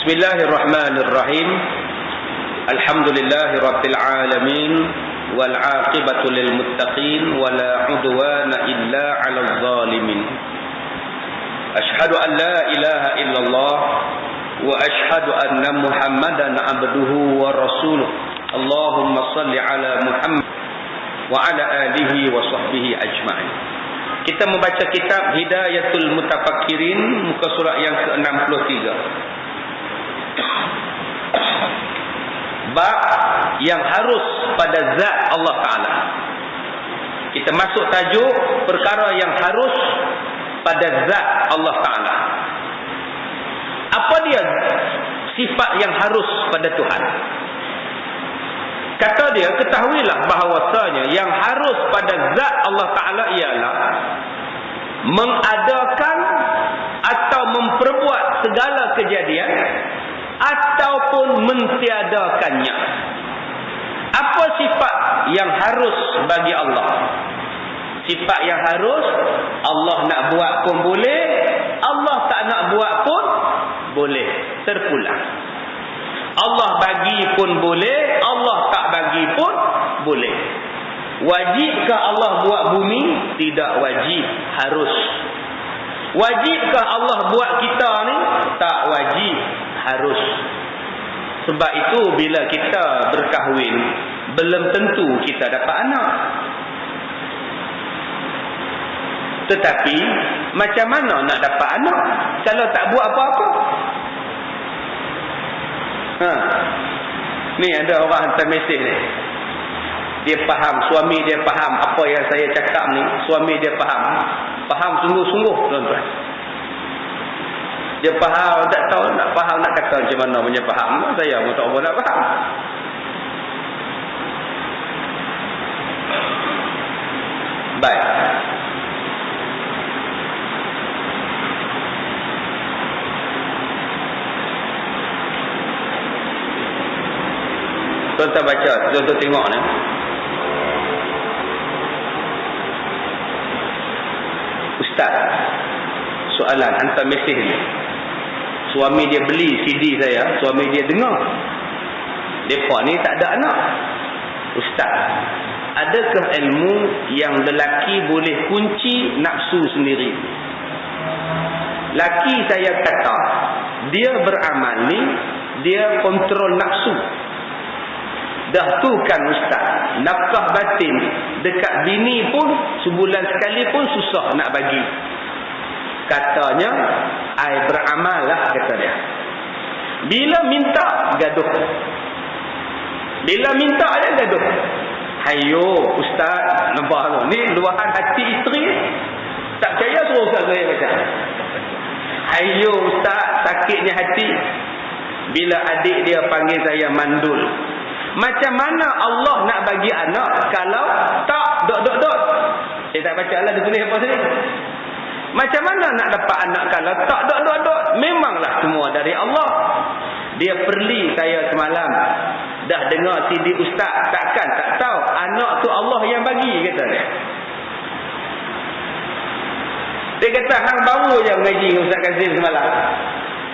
Bismillahirrahmanirrahim. Alhamdulillahi rabbil alamin wal 'aqibatu lil muttaqin wala 'udwana illa 'alal zalimin. Asyhadu an la ilaha illallah wa asyhadu anna Muhammadan 'abduhu wa rasuluh. Allahumma shalli 'ala Muhammad wa 'ala alihi wa sahbihi ajma'in. Kita membaca kitab Hidayatul Mutafakkirin, muka surat yang ke-63. Bab yang harus pada zat Allah Ta'ala. Kita masuk tajuk perkara yang harus pada zat Allah Ta'ala. Apa dia sifat yang harus pada Tuhan? Kata dia, ketahuilah bahawasanya yang harus pada zat Allah Ta'ala ialah mengadakan atau memperbuat segala kejadian ataupun mentiadakannya. Apa sifat yang harus bagi Allah? Sifat yang harus, Allah nak buat pun boleh, Allah tak nak buat pun boleh, terpulang. Allah bagi pun boleh, Allah tak bagi pun boleh. Wajibkah Allah buat bumi? Tidak wajib, harus. Wajibkah Allah buat kita ni? Tak wajib, harus. Sebab itu bila kita berkahwin, belum tentu kita dapat anak. Tetapi macam mana nak dapat anak kalau tak buat apa-apa? Ni ada orang hantar mesej ni. Dia faham, suami dia faham apa yang saya cakap ni. Suami dia faham. Faham sungguh-sungguh, tuan-tuan. Dia faham, tak tahu nak faham nak kata macam mana punya faham. Saya pun tak apa nak faham. Baik. Tuan-tuan baca, tuan-tuan tengok ni. Ustaz, soalan hantar mesej ni. Suami dia beli CD saya, suami dia dengar. Depa ni tak ada anak. Ustaz, adakah ilmu yang lelaki boleh kunci nafsu sendiri? Laki saya kata, dia beramal ni, dia kontrol nafsu. Dah tu kan Ustaz, nafkah batin dekat bini pun sebulan sekali pun susah nak bagi. Katanya, I beramal lah, kata dia. Bila minta, gaduh. Bila minta dia gaduh. Hayo Ustaz, nampak ni luahan hati isteri. Tak percaya suruh Ustaz saya baca. Hayo Ustaz, sakitnya hati bila adik dia panggil saya mandul. Macam mana Allah nak bagi anak kalau tak dot. Saya tak baca lah, dia tulis apa sini. Macam mana nak dapat anak kalau tak dot. Memanglah semua dari Allah. Dia perli saya semalam. Dah dengar CD Ustaz, takkan tak tahu anak tu Allah yang bagi, kata dia. Dia kata hang baru je mengaji Ustaz Kazim semalam.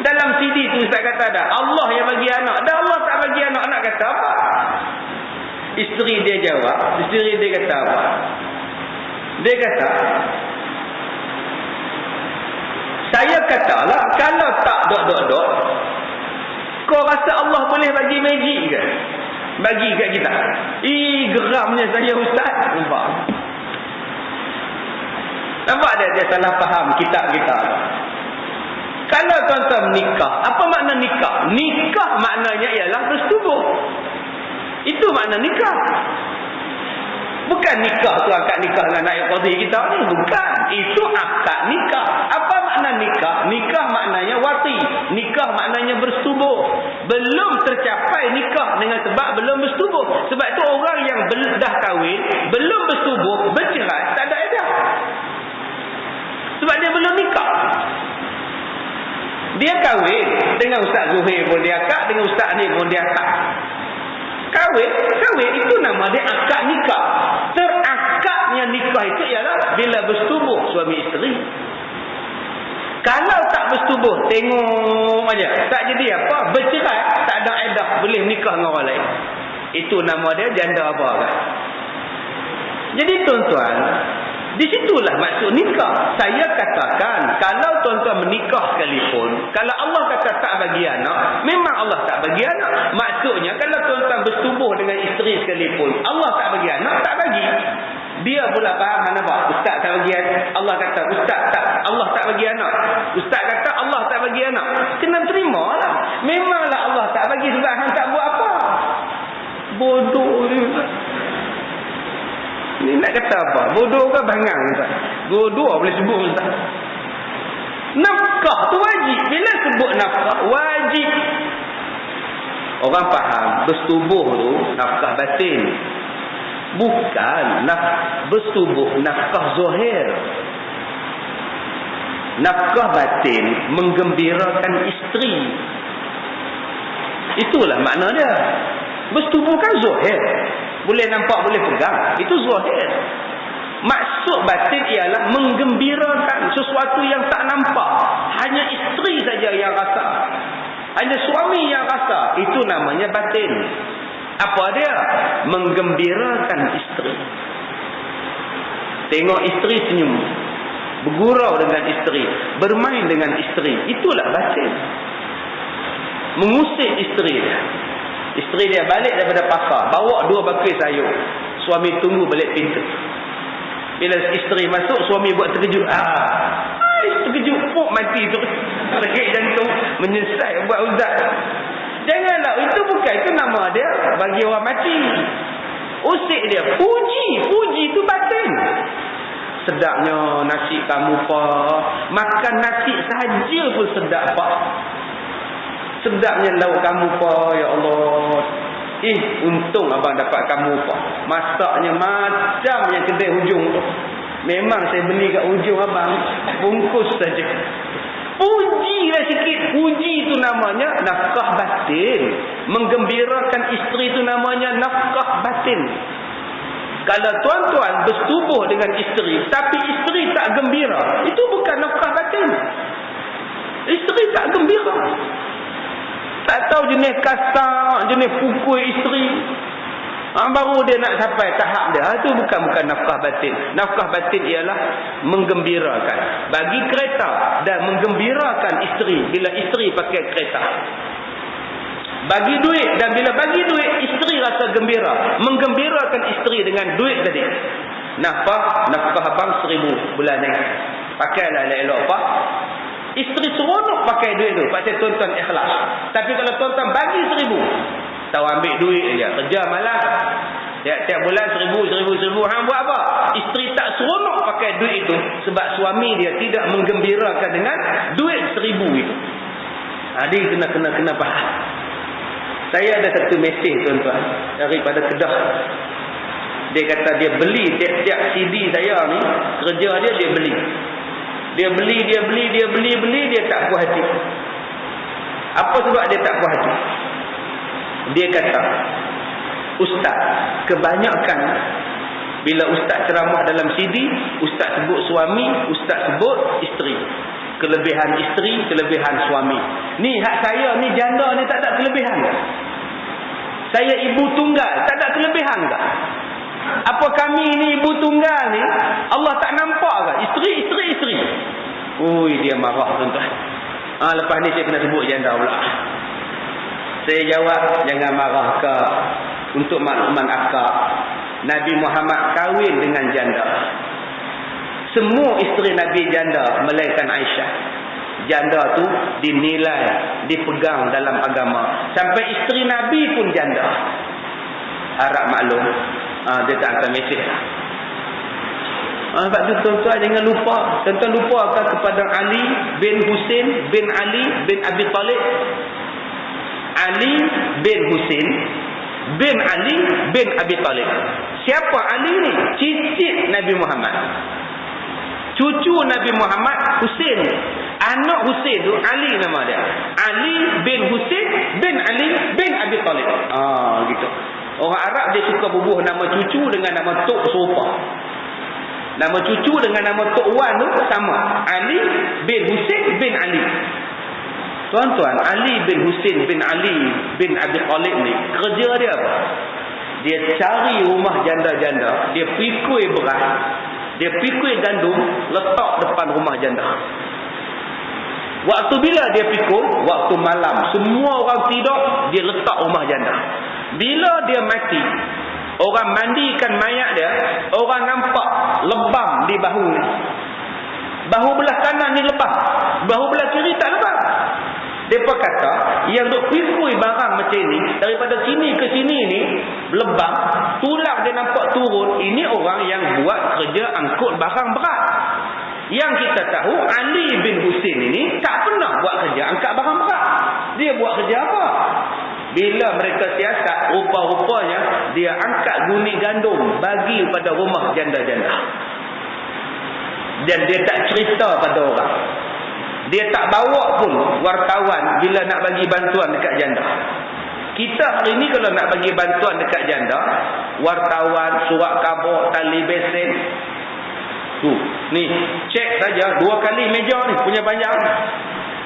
Dalam CD tu Ustaz kata dah Allah yang bagi anak. Dah Allah tak bagi anak, nak kata apa? Isteri dia jawab. Isteri dia kata apa? Dia kata, saya katalah kalau tak dot. Kau rasa Allah boleh bagi magic ke? Bagi kat kita. Geramnya saya Ustaz. Nampak dia salah faham kitab kita. Kalau tuan-tuan menikah, apa makna nikah? Nikah maknanya ialah bersetubuh. Itu makna nikah. Bukan nikah tu akad nikah dengan naib qadhi kita ni. Bukan. Itu akad nikah. Apa makna nikah? Nikah maknanya wati. Nikah maknanya bersetubuh. Belum tercapai nikah dengan sebab belum bersetubuh. Sebab itu orang yang dah kahwin, belum bersetubuh, bercerai, tak ada edah. Sebab dia belum nikah. Dia kahwin dengan Ustaz Zuhair pun dia akad, dengan Ustaz ni pun dia akad. Kahwin itu nama dia akad nikah. Terakadnya nikah itu ialah bila bersetubuh suami isteri. Kalau tak bersetubuh, tengok aja, tak jadi apa, bercerai, tak ada iddah, boleh menikah dengan orang lain. Itu nama dia janda apa kan? Jadi tuan-tuan, di situlah maksud nikah. Saya katakan, kalau tuan-tuan menikah sekalipun, kalau Allah kata tak bagi anak, memang Allah tak bagi anak. Maksudnya, kalau tuan-tuan bersetubuh dengan isteri sekalipun, Allah tak bagi anak, tak bagi. Dia pula faham mana apa? Ustaz tak bagi anak. Allah kata, Ustaz tak, Allah tak bagi anak. Ustaz kata, Allah tak bagi anak. Kena terima lah. Memanglah Allah tak bagi sebab hang tak buat apa. Bodoh ni. Ni nak kata apa? Bodoh ke bangang? Bodoh boleh sebut Ustaz. Nafkah tu wajib. Bila sebut nafkah, wajib. Orang faham, bersetubuh tu nafkah batin. Bukan bersetubuh nafkah zahir. Nafkah batin menggembirakan isteri. Itulah makna dia. Bersetubuh kan zahir, boleh nampak, boleh pegang, itu zahir. Maksud batin ialah menggembirakan sesuatu yang tak nampak. Hanya isteri saja yang rasa, hanya suami yang rasa. Itu namanya batin. Apa dia? Menggembirakan isteri. Tengok isteri senyum, bergurau dengan isteri, bermain dengan isteri, itulah batin. Mengusik isteri dia. Isteri dia balik daripada pasar, bawa 2 bakul sayur. Suami tunggu balik pintu. Bila isteri masuk, suami buat terkejut. Terkejut, mati tu. Sakit jantung, menyesal buat uzat. Janganlah, itu bukan, itu nama dia bagi orang mati. Usik dia, puji itu batin. Sedapnya nasi kamu pak, makan nasi sahaja pun sedap pak. Sedapnya lauk kamu pak, ya Allah. Untung abang dapat kamu pak. Masaknya macam yang kedai hujung tu. Memang saya beli kat hujung abang, bungkus saja. Pujilah sikit. Puji itu namanya nafkah batin. Menggembirakan isteri itu namanya nafkah batin. Kalau tuan-tuan bersetubuh dengan isteri, tapi isteri tak gembira, itu bukan nafkah batin. Isteri tak gembira. Tak tahu jenis kasar, jenis pukul isteri. Baru dia nak sampai tahap dia. Itu bukan nafkah batin. Nafkah batin ialah menggembirakan. Bagi kereta dan menggembirakan isteri bila isteri pakai kereta. Bagi duit, dan bila bagi duit, isteri rasa gembira. Menggembirakan isteri dengan duit tadi. Nafkah abang 1,000 bulan ni. Pakailah elok-elok pak. Isteri seronok pakai duit tu. Pasal tuan-tuan ikhlas. Tapi kalau tuan-tuan bagi 1,000, tahu ambil duit je, kerja malas. Tiap bulan 1,000. Hang buat apa? Isteri tak seronok pakai duit itu sebab suami dia tidak menggembirakan dengan duit 1,000 itu. Dia kena faham. Saya ada satu mesej tuan-tuan daripada Kedah. Dia kata dia beli tiap-tiap CD saya ni, kerja dia beli. Dia beli, dia tak puas hati. Apa sebab dia tak puas hati? Dia kata, Ustaz, kebanyakan bila Ustaz ceramah dalam CD, Ustaz sebut suami, Ustaz sebut isteri. Kelebihan isteri, kelebihan suami. Ni hak saya ni janda ni tak ada kelebihan tak? Saya ibu tunggal, tak ada kelebihan tak? Apa kami ni ibu tunggal ni, Allah tak nampak ke? Isteri. Ui, dia marah tuan-tuan. Lepas ni saya kena sebut janda pula. Saya jawab, jangan marah ke. Untuk makluman akak, Nabi Muhammad kahwin dengan janda. Semua isteri Nabi janda melainkan Aisyah. Janda tu dinilai, dipegang dalam agama. Sampai isteri Nabi pun janda. Harap maklum. Dia tak akan mesej. Sebab tu tuan-tuan jangan lupa. Tuan-tuan lupakan kepada Ali bin Husain bin Ali bin Abi Talib. Ali bin Husain bin Ali bin Abi Talib. Siapa Ali ni? Cicit Nabi Muhammad. Cucu Nabi Muhammad, Husain. Anak Husain tu Ali nama dia. Ali bin Husain bin Ali bin Abi Talib. Gitu. Orang Arab dia suka bubuh nama cucu dengan nama tok sopa. Nama cucu dengan nama Tok Wan tu sama. Ali bin Husain bin Ali. Tuan-tuan, Ali bin Husain bin Ali bin Abi Talib ni, kerja dia apa? Dia cari rumah janda-janda, dia pikul beras, dia pikul gandum, letak depan rumah janda. Waktu bila dia pikul? Waktu malam. Semua orang tidur, dia letak rumah janda. Bila dia mati, orang mandikan mayat dia, orang nampak lebam di bahu ni. Bahu belah kanan ni lebam, bahu belah kiri tak lebam. Mereka kata, yang duk pikul barang macam ni, daripada sini ke sini ni, lebam, tulang dia nampak turun, ini orang yang buat kerja angkut barang berat. Yang kita tahu, Ali bin Husain ini tak pernah buat kerja angkat barang berat. Dia buat kerja apa? Bila mereka siasat, rupa-rupanya dia angkat guni gandum bagi pada rumah janda-janda. Dan dia tak cerita pada orang. Dia tak bawa pun wartawan bila nak bagi bantuan dekat janda. Kita hari ni kalau nak bagi bantuan dekat janda, wartawan, surat khabar, tali besen, tu, ni, cek saja 2 kali meja ni punya banyak.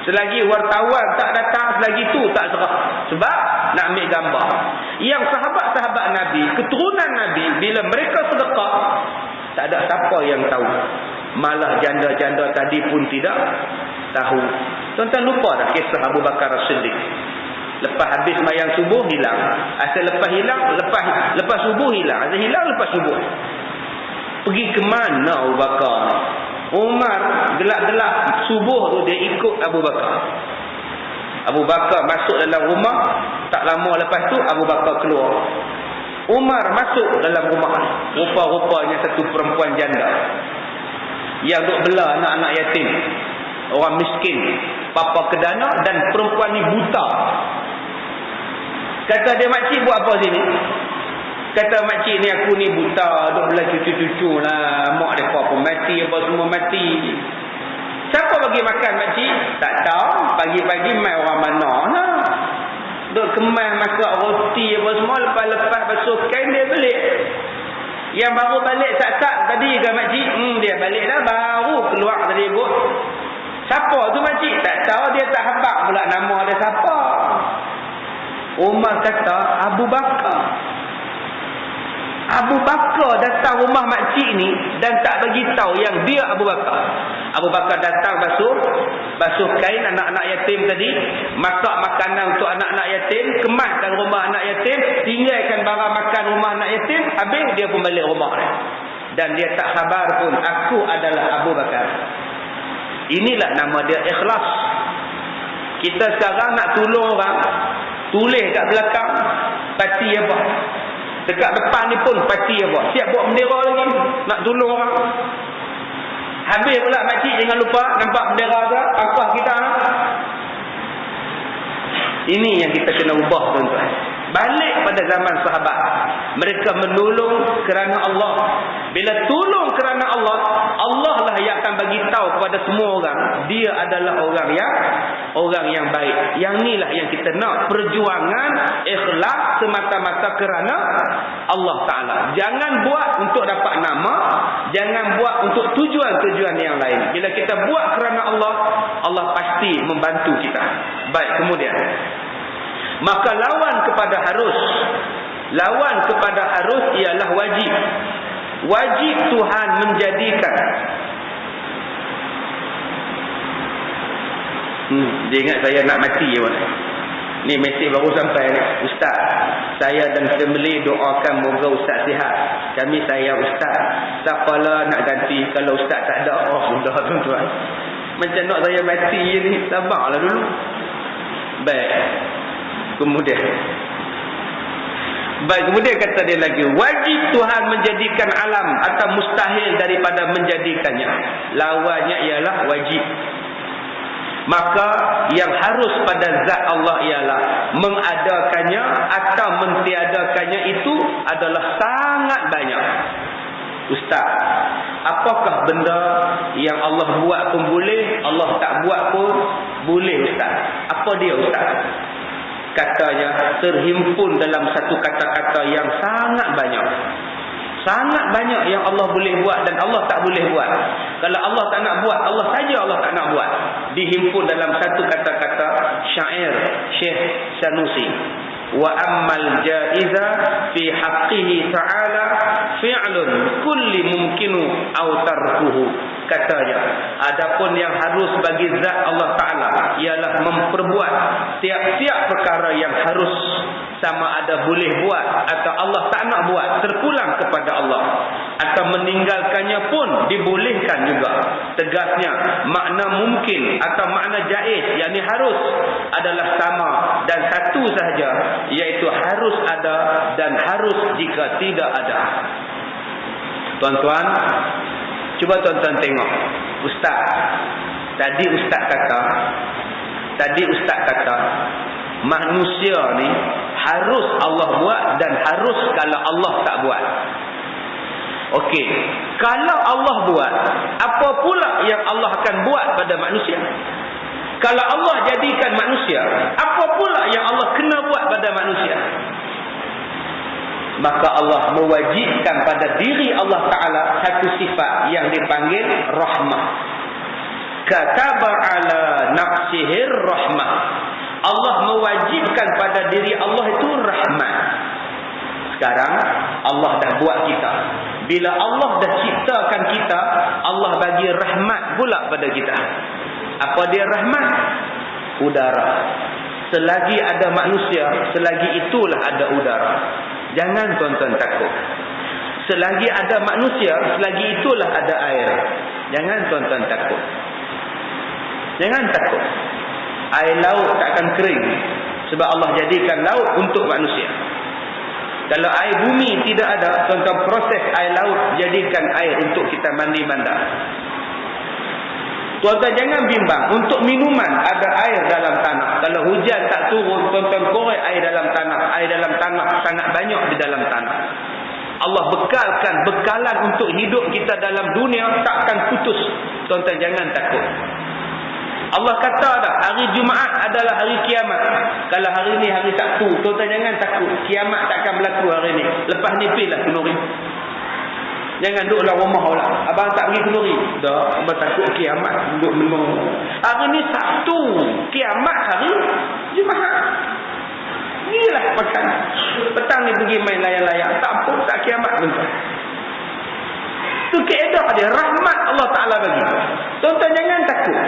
Selagi wartawan tak datang, selagi tu tak serah. Sebab nak ambil gambar. Yang sahabat-sahabat Nabi, keturunan Nabi, bila mereka sedekah, tak ada siapa yang tahu. Malah janda-janda tadi pun tidak tahu. Tuan-tuan lupa dah kisah Abu Bakar As-Siddiq. Lepas habis mayang subuh hilang. Asal lepas hilang, lepas subuh hilang. Asal hilang lepas subuh. Pergi ke mana Abu Bakar? Umar gelap-gelap subuh tu dia ikut Abu Bakar. Abu Bakar masuk dalam rumah, tak lama lepas tu Abu Bakar keluar. Umar masuk dalam rumah. Rupa-rupanya satu perempuan janda yang duk bela anak-anak yatim, orang miskin, papa kedana, dan perempuan ni buta. Kata dia, makcik buat apa sini? Kata makcik ni, aku ni buta, duk bela cucu-cucu lah, mak mereka pun mati, apa semua mati. Siapa bagi makan makcik? Tak tahu. Pagi-pagi mai orang mana lah, duk kemas masak roti apa semua, lepas-lepas basuh kain dia balik. Yang baru balik sak-sak tadi ke makcik? Dia balik dah, baru keluar tadi kot. Siapa tu makcik? Tak tahu, dia tak habaq pula nama dia siapa. Umar kata, Abu Bakar. Abu Bakar datang rumah makcik ni dan tak bagi tahu yang dia Abu Bakar. Abu Bakar datang basuh kain anak-anak yatim tadi, masak makanan untuk anak-anak yatim, kemaskan rumah anak yatim, tinggalkan barang makan rumah anak yatim, habis dia pun balik rumah dia. Dan dia tak khabar pun, aku adalah Abu Bakar. Inilah nama dia ikhlas. Kita sekarang nak tolong orang, tulis kat belakang parti apa, dekat depan ni pun parti apa, siap buat bendera lagi, nak tolong orang. Habis pula makcik jangan lupa nampak bendera tu, apa kita. Ini yang kita kena ubah, tuan-tuan. Balik pada zaman sahabat, mereka menolong kerana Allah. Bila tolong kerana Allah, Allah lah yang akan bagi tahu kepada semua orang, dia adalah orang yang baik. Yang inilah yang kita nak, perjuangan ikhlas semata-mata kerana Allah Ta'ala. Jangan buat untuk dapat nama, jangan buat untuk tujuan-tujuan yang lain. Bila kita buat kerana Allah, Allah pasti membantu kita. Baik, kemudian maka lawan kepada harus ialah wajib. Wajib Tuhan menjadikan. Dia ingat saya nak mati ya, ni mesej baru sampai ni. Ustaz, saya dan family doakan moga Ustaz sihat. Kami sayang Ustaz. Siapalah nak ganti kalau Ustaz tak ada? Oh sudah tuan-tuan, macam nak saya mati ni, sabarlah dulu. Baik, Kemudian kata dia lagi, wajib Tuhan menjadikan alam atau mustahil daripada menjadikannya. Lawannya ialah wajib. Maka yang harus pada zat Allah ialah mengadakannya atau mentiadakannya, itu adalah sangat banyak. Ustaz, apakah benda yang Allah buat pun boleh, Allah tak buat pun boleh Ustaz? Apa dia Ustaz? Katanya terhimpun dalam satu kata-kata yang sangat banyak. Sangat banyak yang Allah boleh buat dan Allah tak boleh buat. Kalau Allah tak nak buat, Allah saja Allah tak nak buat. Dihimpun dalam satu kata-kata syair Syekh Sanusi. Wa ammal jaiza fi haqqihi ta'ala fi'lun kulli mumkinu aw tarkuhu. Katanya, adapun yang harus bagi zat Allah Ta'ala ialah memperbuat tiap-tiap perkara yang harus, sama ada boleh buat atau Allah tak nak buat, terpulang kepada Allah. Atau meninggalkannya pun dibolehkan juga. Tegasnya, makna mungkin atau makna jaiz, yakni harus, adalah sama dan satu sahaja, iaitu harus ada dan harus jika tidak ada. Tuan-tuan, cuba tuan-tuan tengok. Tadi Ustaz kata manusia ni harus Allah buat dan harus kalau Allah tak buat. Okey, kalau Allah buat, apa pula yang Allah akan buat pada manusia? Kalau Allah jadikan manusia, apa pula yang Allah kena buat pada manusia? Maka Allah mewajibkan pada diri Allah Ta'ala satu sifat yang dipanggil rahmah. Kataba ala nafsihir rahmah. Allah mewajibkan pada diri Allah itu rahmat. Sekarang Allah dah buat kita. Bila Allah dah ciptakan kita, Allah bagi rahmat pula pada kita. Apa dia rahmat? Udara. Selagi ada manusia, selagi itulah ada udara. Jangan tuan-tuan takut. Selagi ada manusia, selagi itulah ada air. Jangan tuan-tuan takut. Jangan takut. Air laut takkan kering, sebab Allah jadikan laut untuk manusia. Kalau air bumi tidak ada, tuan-tuan, proses air laut jadikan air untuk kita mandi-manda. Tuan-tuan jangan bimbang. Untuk minuman ada air dalam tanah. Kalau hujan tak turun, tuan-tuan korek air dalam tanah. Air dalam tanah sangat banyak di dalam tanah. Allah bekalkan bekalan untuk hidup kita dalam dunia takkan putus. Tuan-tuan jangan takut. Allah kata dah, hari Jumaat adalah hari kiamat. Kalau hari ni hari Sabtu, tuan-tuan jangan takut. Kiamat takkan berlaku hari ni. Lepas ni pergilah kenduri. Jangan duduk dalam rumah lah. Abang tak pergi kenduri. Dah, abang takut kiamat. Duduk menung. Hari ni Sabtu. Kiamat hari Jumaat. Inilah makan. Petang ni pergi main layak-layak. Tak apa, tak kiamat pun. Itu keedah dia. Rahmat Allah Ta'ala bagi. Tuan-tuan jangan takut.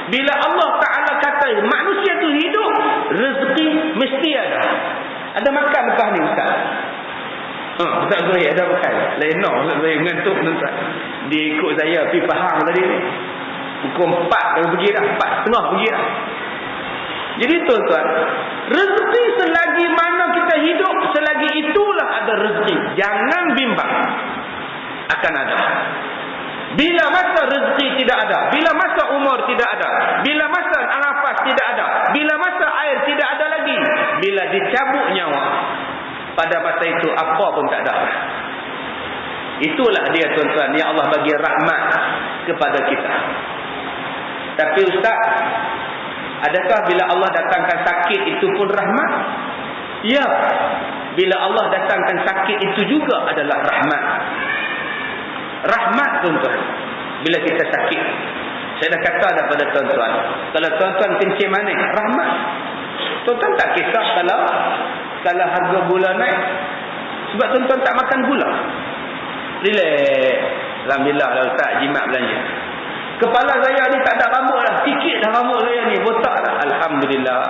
Bila Allah Ta'ala kata manusia tu hidup, rezeki mesti ada. Ada makan lepas ni Ustaz. Ustaz Zuhair ada makan. Lain no, Ustaz Zuhair mengantuk Ustaz. Dia ikut saya pergi Pahang tadi. Pukul 4 dah pergi dah. 4.30 pergi dah. Jadi tuan-tuan, rezeki selagi mana kita hidup, selagi itulah ada rezeki. Jangan bimbang. Akan ada. Bila masa rezeki tidak ada, bila masa umur tidak ada, bila masa nafas tidak ada, bila masa air tidak ada lagi, bila dicabut nyawa, pada masa itu apa pun tak ada. Itulah dia tuan-tuan yang Allah bagi rahmat kepada kita. Tapi Ustaz, adakah bila Allah datangkan sakit itu pun rahmat? Ya. Bila Allah datangkan sakit itu juga adalah rahmat. Rahmat tuan-tuan. Bila kita sakit. Saya dah kata dah pada tuan-tuan. Kalau tuan-tuan kencing manis, rahmat. Tuan-tuan tak kisah kalau harga gula naik. Sebab tuan-tuan tak makan gula. Relax. Alhamdulillah lah Ustaz, jimat belanja. Kepala saya ni tak ada rambut dah. Sikit dah rambut saya ni. Botak dah. Alhamdulillah.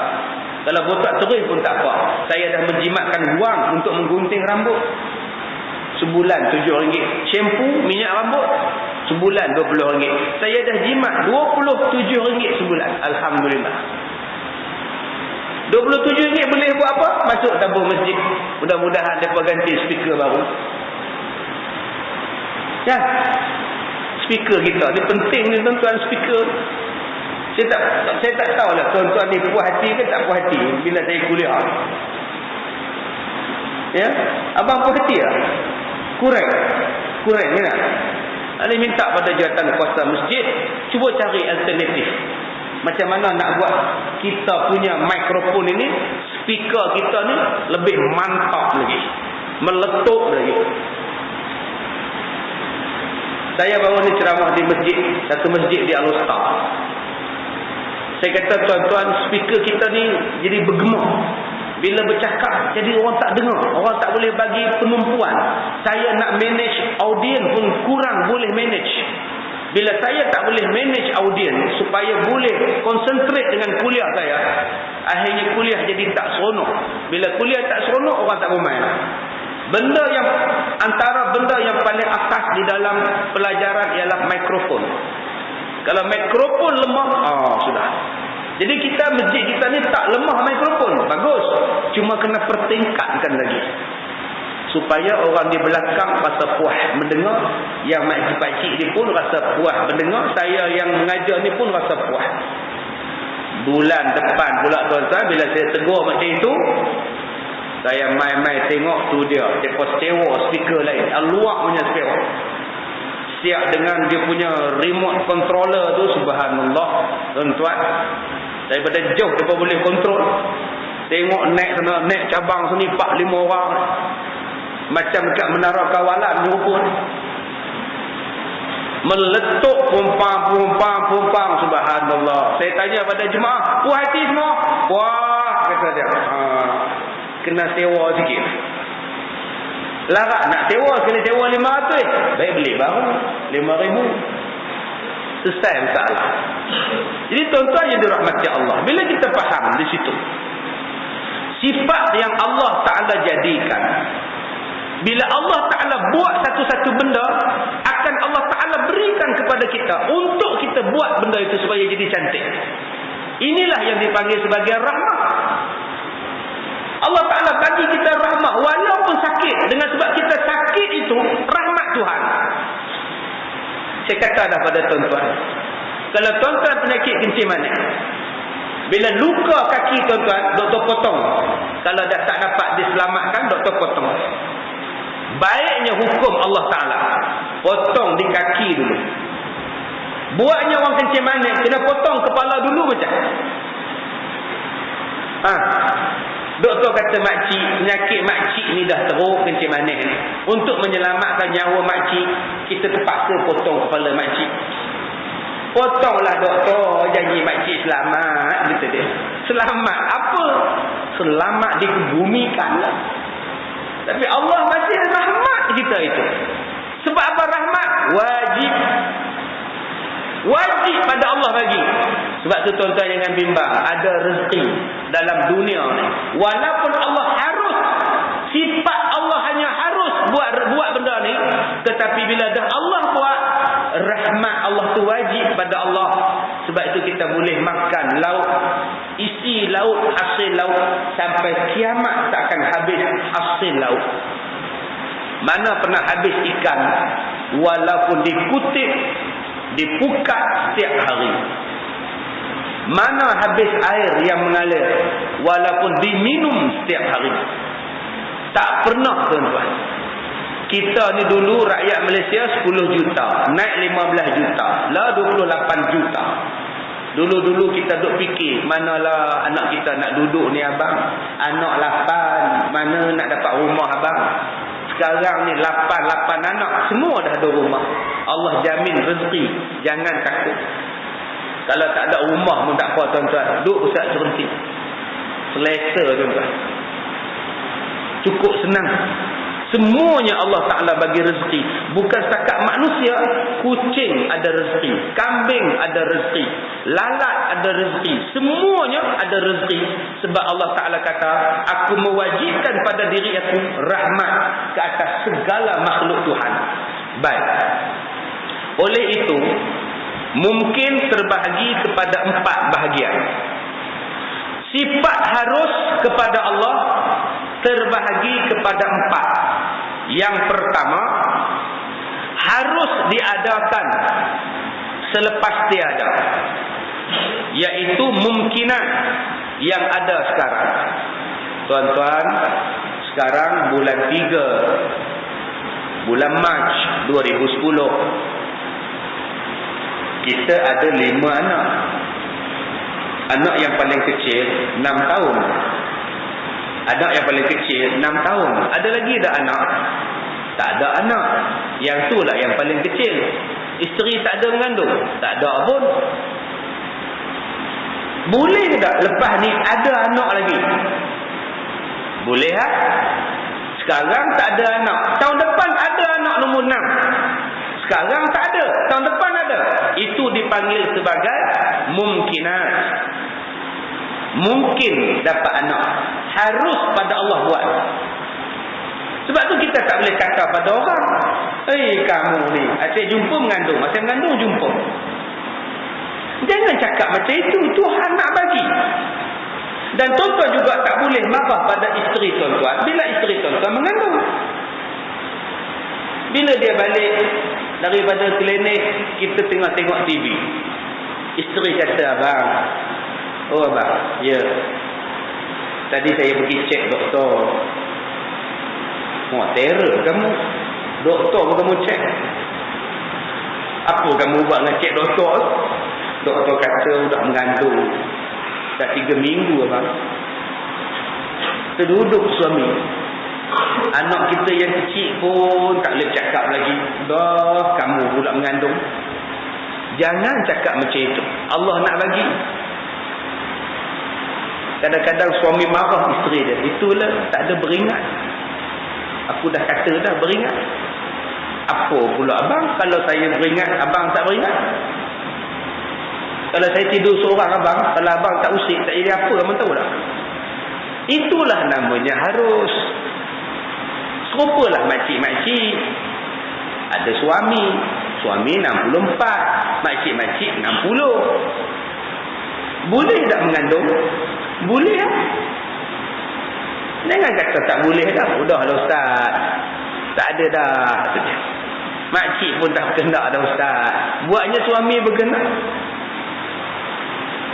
Kalau botak terus pun tak apa. Saya dah menjimatkan wang untuk menggunting rambut. Sebulan RM7. Shampoo, minyak rambut, sebulan RM20. Saya dah jimat RM27 sebulan. Alhamdulillah. RM27 boleh buat apa? Masuk tabung masjid. Mudah-mudahan mereka ganti speaker baru. Ya. Speaker kita. Ini penting ni tuan-tuan, speaker. Saya tak tahulah tuan-tuan ni puas hati ke tak puas hati bila saya kuliah. Ya. Abang puas hati tak? Kurang ni nak. Ada minta pada jawatan kuasa masjid, cuba cari alternatif. Macam mana nak buat kita punya mikrofon ini, speaker kita ni lebih mantap lagi, meletup lagi. Saya baru ni ceramah di masjid, satu masjid di Al-Ustaz. Saya kata, tuan-tuan, speaker kita ni jadi bergema. Bila bercakap, jadi orang tak dengar. Orang tak boleh bagi penumpuan. Saya nak manage audien pun kurang boleh manage. Bila saya tak boleh manage audien supaya boleh konsentrate dengan kuliah saya, akhirnya kuliah jadi tak seronok. Bila kuliah tak seronok, orang tak bermain. Benda yang, antara benda yang paling asas di dalam pelajaran ialah mikrofon. Kalau mikrofon lemah, sudah. Jadi kita, masjid kita ni tak lemah mikrofon. Bagus. Cuma kena pertingkatkan lagi. Supaya orang di belakang rasa puas mendengar. Yang makcik-pakcik ni pun rasa puas mendengar. Saya yang mengajar ni pun rasa puas. Bulan depan pula tuan-tuan, bila saya tegur macam itu, saya mai-mai tengok tu dia. Dia sewa speaker lain. Luar punya speaker. Siap dengan dia punya remote controller tu, subhanallah. Tuan-tuan, daripada jauh dia boleh kontrol. Tengok naik sana, naik cabang sini 4-5 orang. Macam kat menara kawalan ni pun. Meletup pumpang, subhanallah. Saya tanya pada jemaah, puas hati semua? Wah, kata dia. Kena sewa sikit. Larat nak sewa, sekali sewa 500. Baik beli baru 5,000. Selesai masalah. Jadi tuan-tuan yang dirahmati Allah, bila kita faham di situ sifat yang Allah Ta'ala jadikan, bila Allah Ta'ala buat satu-satu benda, akan Allah Ta'ala berikan kepada kita untuk kita buat benda itu supaya jadi cantik. Inilah yang dipanggil sebagai rahmat. Allah Ta'ala bagi kita rahmat walaupun sakit. Dengan sebab kita sakit itu rahmat Tuhan. Saya kata dah pada tuan-tuan, kalau tuan-tuan penyakit kencing manis, bila luka kaki tuan-tuan, doktor potong. Kalau dah tak dapat diselamatkan, doktor potong. Baiknya hukum Allah Ta'ala, potong di kaki dulu. Buatnya orang kencing manis, kena potong kepala dulu macam. Doktor kata makcik, penyakit makcik ni dah teruk kencing manis ni. Untuk menyelamatkan nyawa makcik, kita terpaksa potong kepala makcik. Potonglah doktor, janji makcik selamat, kata dia. Selamat apa? Selamat dikebumikan lah. Tapi Allah masih rahmat kita itu. Sebab apa rahmat? Wajib. Wajib pada Allah bagi. Sebab tu tuan-tuan jangan bimbang, ada rezeki dalam dunia ni. Walaupun Allah harus, sifat Allah hanya harus buat benda ni, tetapi bila dah Allah buat, rahmat Allah tu wajib pada Allah. Sebab itu kita boleh makan lauk, isi lauk, hasil lauk, sampai kiamat tak akan habis hasil lauk. Mana pernah habis ikan, walaupun dikutip, dipukat setiap hari. Mana habis air yang mengalir, walaupun diminum setiap hari. Tak pernah tuan-tuan. Kita ni dulu rakyat Malaysia 10 juta, naik 15 juta, lah 28 juta. Dulu-dulu kita duk fikir, manalah anak kita nak duduk ni abang, anak 8, mana nak dapat rumah abang. Sekarang ni 8 anak, semua dah ada rumah. Allah jamin rezeki, jangan takut. Kalau tak ada rumah pun tak apa tuan-tuan, duduk Ustaz serentik, selesa tuan-tuan, cukup senang. Semuanya Allah Ta'ala bagi rezeki. Bukan setakat manusia, kucing ada rezeki, kambing ada rezeki, lalat ada rezeki, semuanya ada rezeki. Sebab Allah Ta'ala kata, aku mewajibkan pada diri aku rahmat ke atas segala makhluk Tuhan. Baik. Oleh itu, mungkin terbahagi kepada 4 bahagian. Sifat harus kepada Allah terbahagi kepada 4. Yang pertama, harus diadakan selepas tiada, iaitu mungkinat yang ada sekarang. Tuan-tuan, sekarang bulan 3, bulan Mac 2010, kita ada 5 anak. Anak yang paling kecil 6 tahun. Anak yang paling kecil 6 tahun. Ada lagi dah anak tak ada anak. Yang tu lah yang paling kecil. Isteri tak ada mengandung, tak ada pun. Boleh ke tak lepas ni ada anak lagi? Boleh ha? Sekarang tak ada anak, tahun depan ada anak nombor 6. Sekarang tak ada, tahun depan ada. Itu dipanggil sebagai mungkinat. Mungkin dapat anak. Harus pada Allah buat. Sebab tu kita tak boleh kata pada orang, kamu ni asyik jumpa mengandung, asyik mengandung jumpa. Jangan cakap macam itu. Tuhan nak bagi. Dan tuan-tuan juga tak boleh marah pada isteri tuan-tuan bila isteri tuan-tuan mengandung. Bila dia balik daripada klinik, kita tengah tengok TV, isteri kata, abang, oh abang, ya, tadi saya pergi cek doktor. Oh, terror kamu. Doktor pun kamu cek. Apa kamu buat nak cek doktor? Doktor kata dah mengandung dah 3 minggu abang. Terduduk suami. Anak kita yang kecil pun tak boleh cakap lagi. Dah kamu pula mengandung. Jangan cakap macam itu. Allah nak bagi. Kadang-kadang suami marah isteri dia. Itulah tak ada beringat. Aku dah kata dah beringat. Apa pula abang? Kalau saya beringat, abang tak beringat? Kalau saya tidur seorang abang, kalau abang tak usik, tak jadi apa, abang tahu tak? Itulah namanya harus. Serupalah makcik-makcik. Ada suami 64, makcik-makcik 60. Boleh tak mengandung? Boleh lah. Jangan kata tak boleh dah. Udahlah ustaz, tak ada dah. Makcik pun tak berkenak dah ustaz. Buatnya suami berkenak.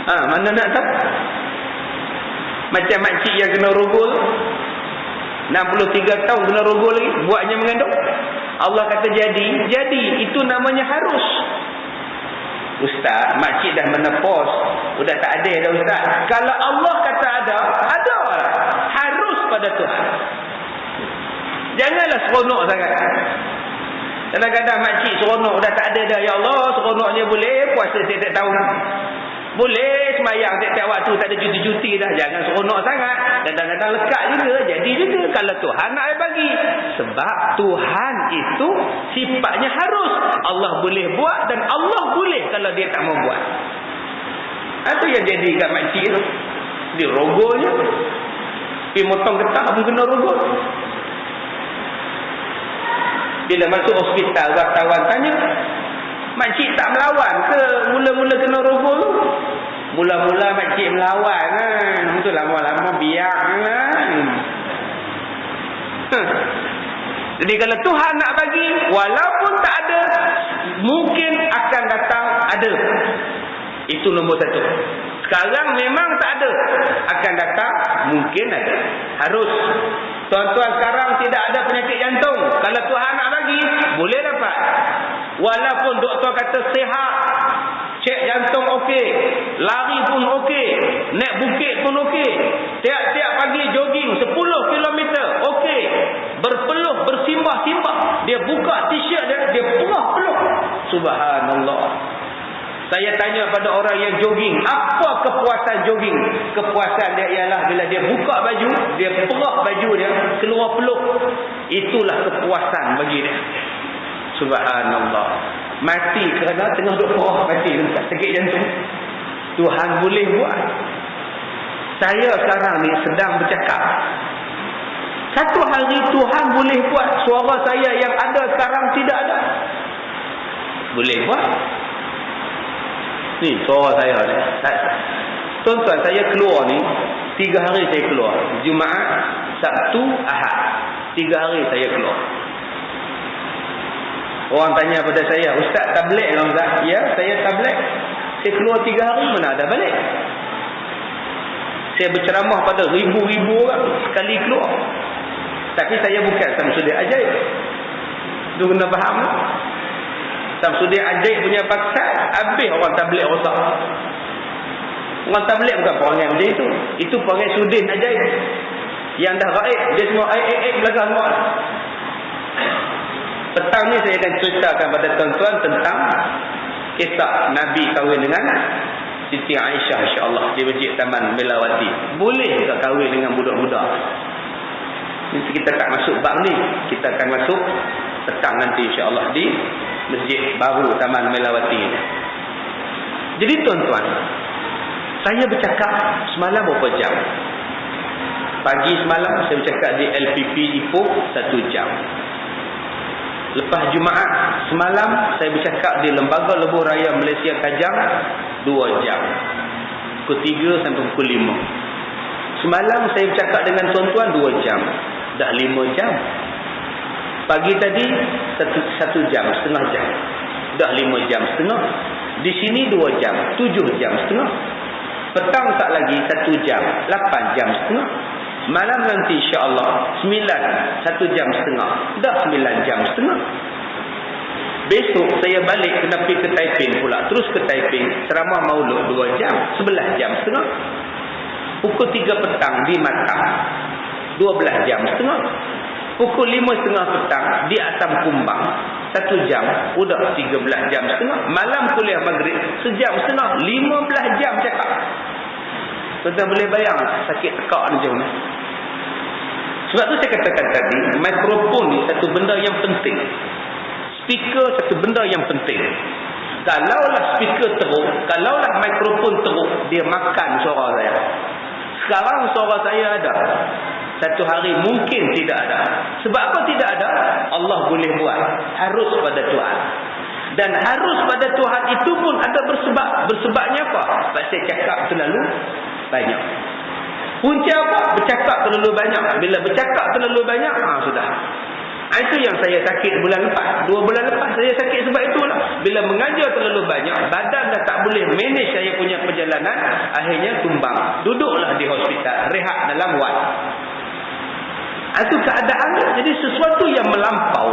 Mana nak tahu? Macam makcik yang kena rogol 63 tahun kena rogol lagi, buatnya mengandung. Allah kata jadi. Itu namanya harus. Ustaz, makcik dah menepos, udah tak ada dah ustaz. Kalau Allah kata ada lah. Harus pada Tuhan. Janganlah seronok sangat. Kadang-kadang makcik seronok dah tak ada dah. Ya Allah, seronoknya boleh puasa setiap tahun. Boleh semayang setiap waktu, tak ada cuti-cuti dah. Jangan seronok sangat. Kadang-kadang lekat juga, jadi juga. Kalau Tuhan nak bagi. Sebab Tuhan itu sifatnya harus. Allah boleh buat dan Allah boleh kalau dia tak mau buat. Itu yang jadi kat makcik tu. Dia rogolnya. Pergi motong getah pun kena rogol. Bila masuk hospital, wartawan tanya, makcik tak melawan ke mula-mula kena rogol tu? Mula-mula makcik melawan kan. Itu lama-lama biar kan. Jadi kalau Tuhan nak bagi, walaupun tak ada, mungkin akan datang ada. Itu nombor 1. Sekarang memang tak ada, akan datang mungkin ada. Harus. Tuan-tuan sekarang tidak ada penyakit jantung. Kalau Tuhan nak bagi, boleh dapat. Walaupun doktor kata sihat, cek jantung okey, lari pun okey, naik bukit pun okey, tiap-tiap pagi jogging 10 km okey, berpeluh, bersimbah-simbah, dia buka t-shirt dia peluk. Subhanallah. Saya tanya pada orang yang jogging, apa kepuasan jogging? Kepuasan dia ialah bila dia buka baju, dia perah baju dia, keluar peluk. Itulah kepuasan bagi dia. Subhanallah. Mati kerana tengah duk perah, mati sakit jantung. Tuhan boleh buat. Saya sekarang ni sedang bercakap. Satu hari Tuhan boleh buat suara saya yang ada sekarang tidak ada. Boleh buat. Ni suara saya ni. Tuan-tuan, saya keluar ni 3 hari saya keluar. Jumaat, Sabtu, Ahad. 3 hari saya keluar. Orang tanya pada saya, Ustaz tablet lah Ustaz? Ya, saya tablet. Saya keluar 3 hari, mana ada balik. Saya berceramah pada ribu-ribu orang sekali keluar. Tapi saya bukan Samsudin Ajaib. Itu kena faham. Samsudin Ajaib punya paksa, habis orang tablet rosak. Orang tablet bukan perangai macam itu. Itu perangai Sudin Ajaib. Yang dah raib, dia semua belakang semua. Petang ni saya akan ceritakan pada tuan-tuan tentang kisah Nabi kahwin dengan Siti Aisyah, insya-Allah, di Masjid Taman Melawati. Boleh ke kahwin dengan budak-budak? Nanti kita akan masuk bab ni. Kita akan masuk petang nanti, insya-Allah, di Masjid baru Taman Melawati. Jadi tuan-tuan, saya bercakap semalam berapa jam? Pagi semalam saya bercakap di LPP Ipoh 1 jam. Lepas Jumaat semalam saya bercakap di Lembaga Lebuh Raya Malaysia Kajang 2 jam. Pukul 3 sampai pukul 5. Semalam saya bercakap dengan tuan-tuan 2 jam. Dah 5 jam. Pagi tadi 1 jam, setengah jam. Dah 5 jam setengah. Di sini 2 jam, 7 jam setengah. Petang tak lagi 1 jam, 8 jam setengah. Malam nanti insya-Allah 1 jam setengah. Dah 9 jam setengah. Besok saya balik kena pergi ke Taiping pula. Terus ke Taiping, ceramah maulud 2 jam, 11 jam setengah. Pukul 3 petang di Matang, 12 jam setengah. Pukul 5.30 petang di Asam Kumbang, 1 jam, udah 13 jam setengah. Malam kuliah maghrib, sejam setengah, 15 jam cakap. Tuan-tuan boleh bayang sakit tekak macam ni. Sebab tu saya katakan tadi, mikrofon ni satu benda yang penting. Speaker satu benda yang penting. Kalaulah speaker teruk, kalaulah mikrofon teruk, dia makan suara saya. Sekarang suara saya ada. Satu hari mungkin tidak ada. Sebab apa tidak ada? Allah boleh buat. Harus pada Tuhan. Dan harus pada Tuhan itu pun ada bersebab. Bersebabnya apa? Sebab saya cakap terlalu banyak. Punca apa? Bercakap terlalu banyak. Bila bercakap terlalu banyak, sudah. Itu yang saya sakit bulan lepas. 2 bulan lepas saya sakit sebab itulah. Bila mengajar terlalu banyak, badan dah tak boleh manage saya punya perjalanan. Akhirnya tumbang. Duduklah di hospital. Rehat dalam wad. Itu keadaannya. Jadi sesuatu yang melampau,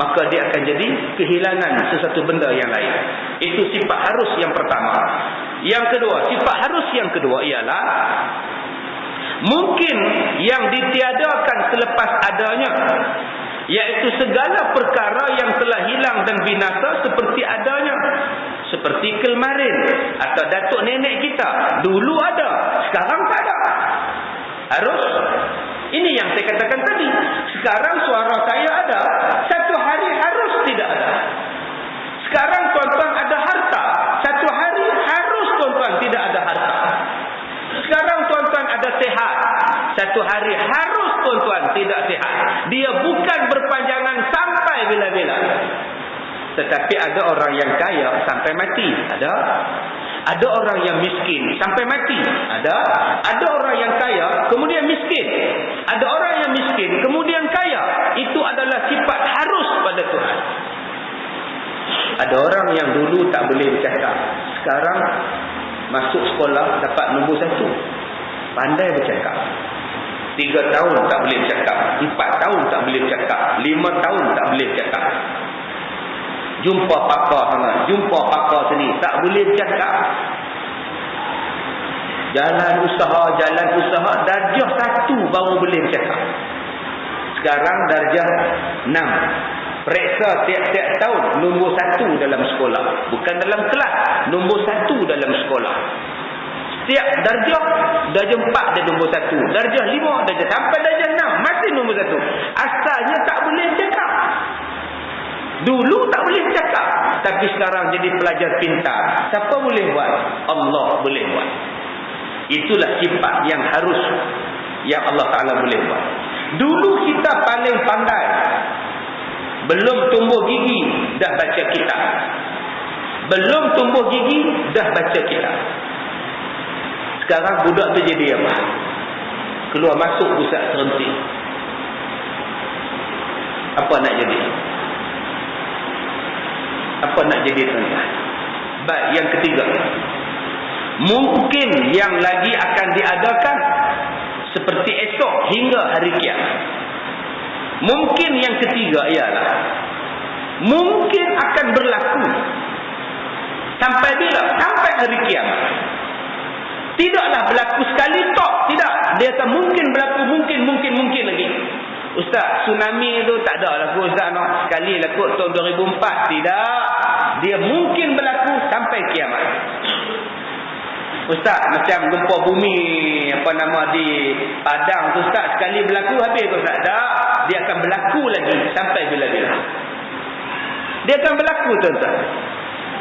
maka dia akan jadi kehilangan sesuatu benda yang lain. Itu sifat harus yang pertama. Yang kedua, sifat harus yang kedua ialah mungkin yang ditiadakan selepas adanya, iaitu segala perkara yang telah hilang dan binasa seperti adanya. Seperti kelmarin atau datuk nenek kita. Dulu ada, sekarang tak ada. Harus. Ini yang saya katakan tadi. Sekarang suara saya ada, satu hari harus tidak ada. Sekarang tuan-tuan ada harta, satu hari harus tuan-tuan tidak ada harta. Sekarang tuan-tuan ada sehat, satu hari harus tuan-tuan tidak sehat. Dia bukan berpanjangan sampai bila-bila. Tetapi ada orang yang kaya sampai mati. Ada orang yang miskin sampai mati. Ada orang yang kaya kemudian miskin. Ada orang yang miskin kemudian kaya. Itu adalah sifat harus pada Tuhan. Ada orang yang dulu tak boleh bercakap, sekarang masuk sekolah dapat nombor 1. Pandai bercakap. 3 tahun tak boleh bercakap, 4 tahun tak boleh bercakap, 5 tahun tak boleh bercakap. Jumpa pakar sana, jumpa pakar sini, tak boleh bercakap. Jalan usaha, darjah 1 baru boleh bercakap. Sekarang darjah 6. Periksa tiap-tiap tahun nombor 1 dalam sekolah. Bukan dalam kelas, nombor 1 dalam sekolah. Setiap darjah 4 dia nombor 1. Darjah 5 darjah sampai darjah 6 masih nombor 1. Asalnya tak boleh bercakap. Dulu tak boleh bercakap, tapi sekarang jadi pelajar pintar. Siapa boleh buat? Allah boleh buat. Itulah sifat yang harus, yang Allah Ta'ala boleh buat. Dulu kita paling pandai, belum tumbuh gigi dah baca kitab. Belum tumbuh gigi dah baca kitab. Sekarang budak tu jadi apa? Keluar masuk pusat terhenti. Apa nak jadi? Apa nak jadi tuan-tuan? Baik, yang ketiga, mungkin yang lagi akan diadakan seperti esok hingga hari kiamat. Mungkin yang ketiga ialah mungkin akan berlaku sampai bila? Sampai hari kiamat. Tidaklah berlaku sekali tok, tidak. Dia akan mungkin berlaku, mungkin lagi. Ustaz, tsunami tu tak ada lah Ustaz nak. Sekali lah kot tahun 2004. Tidak. Dia mungkin berlaku sampai kiamat. Ustaz, macam gempa bumi di Padang tu Ustaz, sekali berlaku habis tu Ustaz. Tak. Dia akan berlaku lagi sampai bila-bila. Dia akan berlaku tuan-tuan.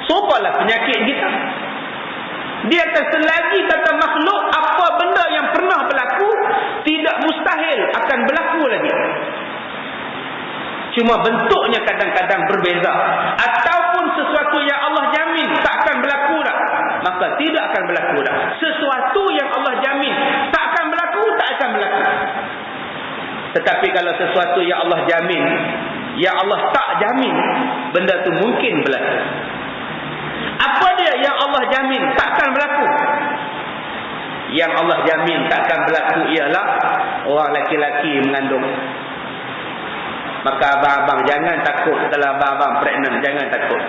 Sopalah penyakit kita. Dia akan selagi kata makhluk, apa benda yang pernah berlaku tidak mustahil akan berlaku lagi. Cuma bentuknya kadang-kadang berbeza. Ataupun sesuatu yang Allah jamin tak akan berlaku dah, maka tidak akan berlaku dah. Sesuatu yang Allah jamin tak akan berlaku, tak akan berlaku. Tetapi kalau sesuatu yang Allah jamin, yang Allah tak jamin, benda tu mungkin berlaku. Apa dia yang Allah jamin takkan berlaku? Yang Allah jamin takkan berlaku ialah orang laki-laki mengandung. Maka abang-abang jangan takut kalau abang-abang pregnant, jangan takut.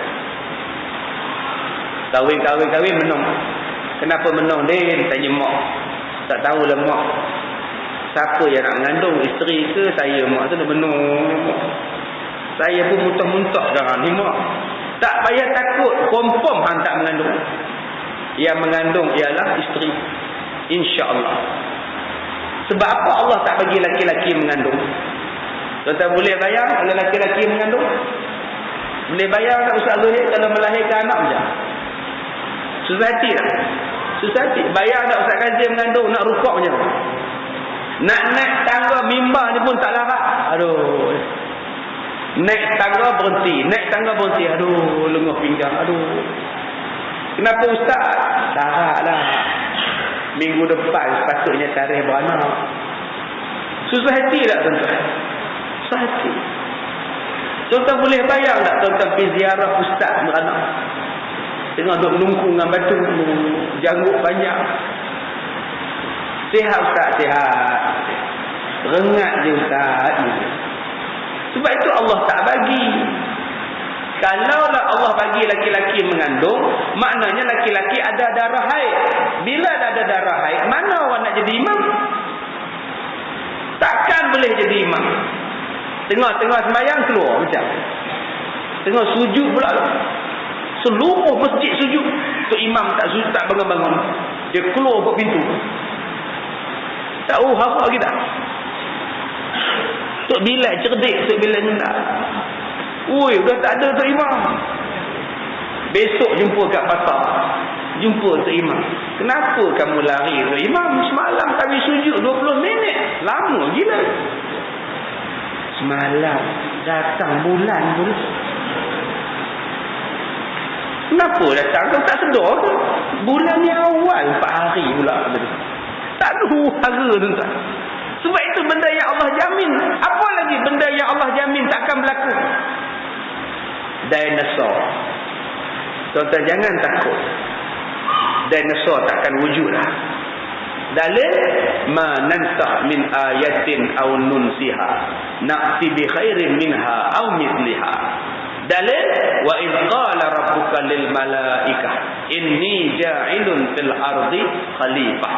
Kahwin menung. Kenapa menung dia? Tanya mak. Tak tahulah mak. Siapa yang nak mengandung, isteri ke saya? Mak tu dah menung. Saya pun muntah-muntah sekarang ni mak. Tak payah takut, confirm hang tak mengandung. Yang mengandung ialah isteri, insya-Allah. Sebab apa Allah tak bagi laki-laki mengandung? Tuan-tuan boleh bayang kalau laki-laki mengandung? Boleh bayang tak Ustaz Zuhid kalau melahirkan anak macam? Susah hati tak? Susah hati. Bayang tak Ustaz Kazim mengandung nak rukuk macam? Nak naik tangga mimbar ni pun tak larat. Aduh. Naik tangga berhenti. Aduh, lenguh pinggang. Aduh. Kenapa Ustaz? Taraklah. Minggu depan sepatutnya tarikh beranak. Susah hati tak tuan-tuan? Susah hati. Tuan-tuan boleh bayang tak tuan-tuan pergi ziarah Ustaz beranak? Tengah duduk menunggu dengan batu, janggut banyak. Sihat Ustaz, sihat. Rengat je Ustaz. Sebab itu Allah tak bagi. Kalaulah Allah bagi laki-laki mengandung, maknanya laki-laki ada darah haid. Bila ada darah haid, mana orang nak jadi imam? Takkan boleh jadi imam. Tengah-tengah sembahyang keluar macam. Tengah sujud pula. Seluruh masjid sujud. Tu imam tak sujud, tak bangun-bangun. Dia keluar ke pintu. Tahu apa kita? Tok Bilal cerdik, Tok Bilal nyendak. Ui, dah tak ada Tok Imam. Besok jumpa kat pasar. Jumpa Tok Imam. Kenapa kamu lari Tok Imam? Semalam kami sujud 20 minit. Lama gila. Semalam datang bulan pun. Kenapa datang? Kau tak sedar ke? Bulan ni awal 4 hari pula. Tak ada hara tuan-tuan. Sebab itu benda yang Allah jamin. Apa lagi benda yang Allah jamin takkan berlaku? Dinosaur. Tuan-tuan jangan takut. Dinosaur takkan wujud lah. Dalil ma nansakh min ayatin aw nunsiha na'ti bi khairin minha aw mithliha. Dalil wa idh qala rabbuka lil malaikah inni ja'ilun fil ardi khalifah.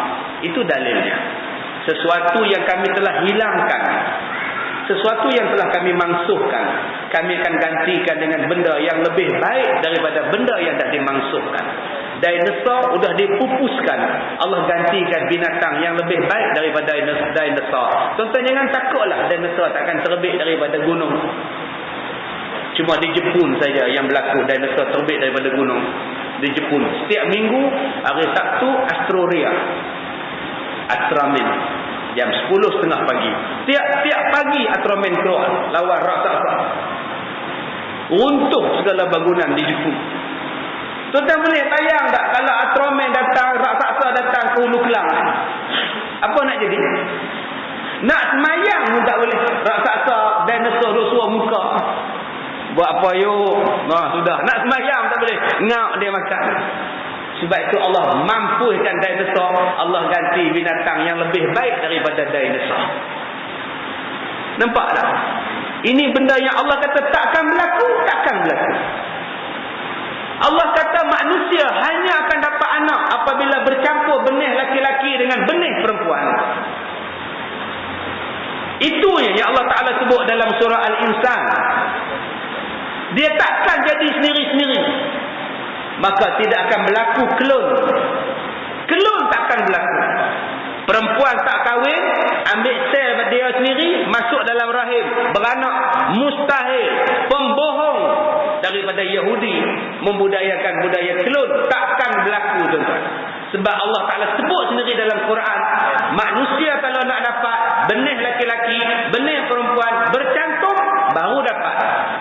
Itu dalilnya. Sesuatu yang kami telah hilangkan, sesuatu yang telah kami mansuhkan, kami akan gantikan dengan benda yang lebih baik daripada benda yang tak dimansuhkan. Dinosaur sudah dipupuskan, Allah gantikan binatang yang lebih baik daripada dinosaur. Tuan-tuan jangan takutlah dinosaur takkan terbit daripada gunung. Cuma di Jepun saja yang berlaku dinosaur terbit daripada gunung. Di Jepun setiap minggu hari Sabtu Ultraman jam 10.30 pagi. Tiap pagi Ultraman keluar lawan raksasa. Runtuh segala bangunan di Jepun. Tuan-tuan boleh bayang tak kalau Ultraman datang, raksasa datang ke Hulu Kelang? Apa nak jadi? Nak semayang pun tak boleh. Raksasa dinosaur suruh muka. Buat apa yuk? Sudah. Nak semayang tak boleh. Ngak dia makan. Sebab itu Allah mampukan dinosaur, Allah ganti binatang yang lebih baik daripada dinosaur. Nampak tak? Ini benda yang Allah kata takkan berlaku, takkan berlaku. Allah kata manusia hanya akan dapat anak apabila bercampur benih laki-laki dengan benih perempuan. Itu yang Allah Ta'ala sebut dalam surah Al-Insan. Dia takkan jadi sendiri-sendiri, maka tidak akan berlaku klon. Klon takkan berlaku. Perempuan tak kahwin, ambil sel dia sendiri, masuk dalam rahim, beranak, mustahil. Pembohong daripada Yahudi membudayakan budaya klon, takkan berlaku, tuan-tuan. Sebab Allah Ta'ala sebut sendiri dalam Quran, manusia kalau nak dapat benih laki-laki, benih perempuan bercantum, baru dapat.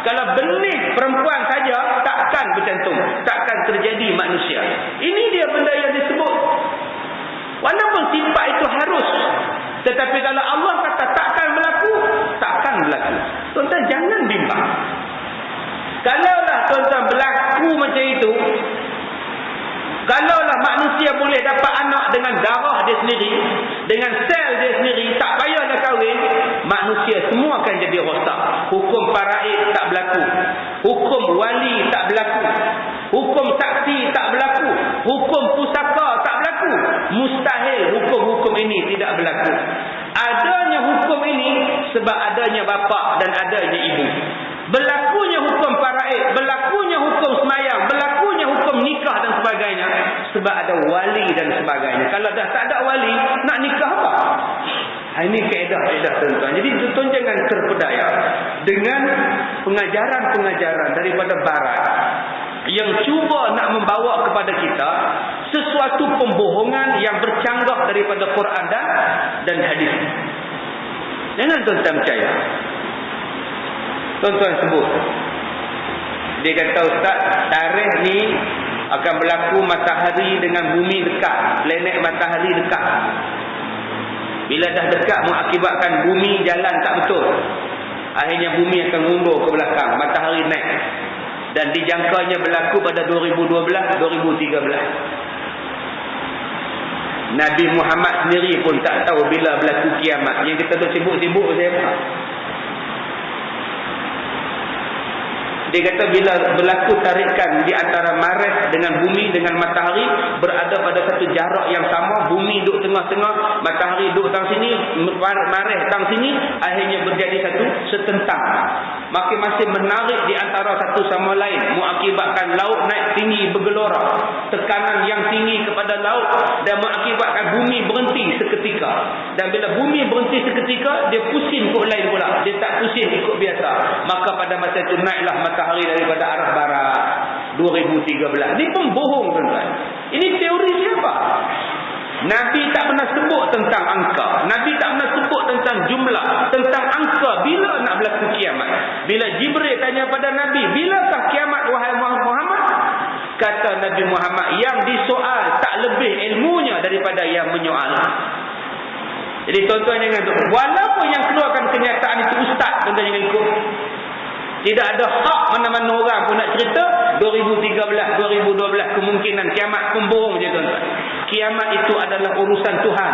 Kalau benih perempuan saja, takkan bercantum, takkan terjadi manusia. Ini dia benda yang disebut. Walaupun sifat itu harus, tetapi kalau Allah kata takkan berlaku, takkan berlaku. Tuan-tuan jangan bimbang. Kalaulah tuan-tuan berlaku macam itu, kalaulah manusia boleh dapat anak dengan darah dia sendiri, dengan sel dia sendiri, tak payah dah kahwin, manusia semua akan jadi rosak. Hukum faraid tak berlaku, hukum wali tak berlaku, hukum saksi tak berlaku, hukum pusaka tak berlaku. Mustahil hukum-hukum ini tidak berlaku. Adanya hukum ini sebab adanya bapa dan adanya ibu. Berlakunya hukum faraid, berlakunya hukum semayang, berlakunya hukum nikah dan sebagainya sebab ada wali dan sebagainya. Kalau dah tak ada wali, nak nikah apa? Ini kaedah-kaedah, tuan-tuan. Jadi tuan-tuan jangan terpedaya dengan pengajaran-pengajaran daripada barat yang cuba nak membawa kepada kita sesuatu pembohongan yang bercanggah daripada Quran dan hadis. Jangan tuan-tuan percaya. Tuan-tuan sebut, dia kata, Ustaz, tarikh ni akan berlaku matahari dengan bumi dekat, planet matahari dekat. Bila dah dekat mengakibatkan bumi jalan tak betul, akhirnya bumi akan mundur ke belakang, matahari naik, dan dijangkanya berlaku pada 2012-2013. Nabi Muhammad sendiri pun tak tahu bila berlaku kiamat. Yang kita tu sibuk-sibuk saya. Dia kata bila berlaku tarikan di antara Marikh dengan bumi dengan matahari berada pada satu jarak yang sama, bumi duduk tengah-tengah, matahari duduk tang sini, Marikh tang sini, akhirnya berjadi satu setentang. Makin-makin menarik di antara satu sama lain, mengakibatkan laut naik tinggi bergelora, tekanan yang tinggi kepada laut, dan mengakibatkan bumi berhenti seketika. Dan bila bumi berhenti seketika, dia pusing ke lain pula, dia tak pusing ikut biasa. Maka pada masa itu naiklah matahari daripada arah barat 2013. Ini pembohong, tuan-tuan. Ini teori siapa? Nabi tak pernah sebut tentang angka, Nabi tak pernah sebut tentang jumlah, tentang angka bila nak berlaku kiamat. Bila Jibril tanya pada Nabi, bilakah kiamat wahai Muhammad? Kata Nabi Muhammad, yang disoal tak lebih ilmunya daripada yang menyoal. Jadi tuan-tuan jangan, walaupun yang keluarkan kenyataan itu ustaz, tuan-tuan jangan ikut. Tidak ada hak mana-mana orang pun nak cerita 2013, 2012 kemungkinan kiamat, pembohong je, tuan-tuan. Kiamat itu adalah urusan Tuhan,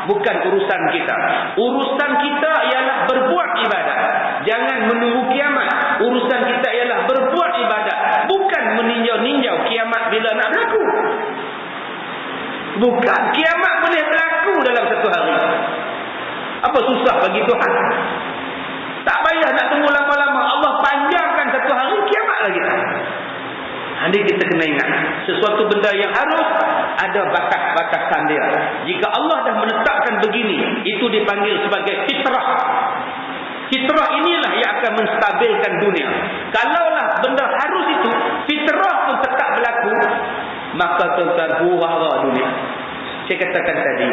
bukan urusan kita. Urusan kita ialah berbuat ibadat. Jangan menunggu kiamat. Urusan kita ialah berbuat ibadat, bukan meninjau-ninjau kiamat bila nak berlaku. Bukan. Kiamat boleh berlaku dalam satu hari. Apa susah bagi Tuhan? Tak payah nak tunggu lama-lama. Allah panjangkan satu hari, kiamat lagi. Jadi kita kena ingat, sesuatu benda yang harus ada batas-batasan dia. Jika Allah dah menetapkan begini, itu dipanggil sebagai fitrah. Fitrah inilah yang akan menstabilkan dunia. Kalaulah benda harus itu, fitrah pun tetap berlaku, maka tuan-tuan huru-hara dunia. Saya katakan tadi,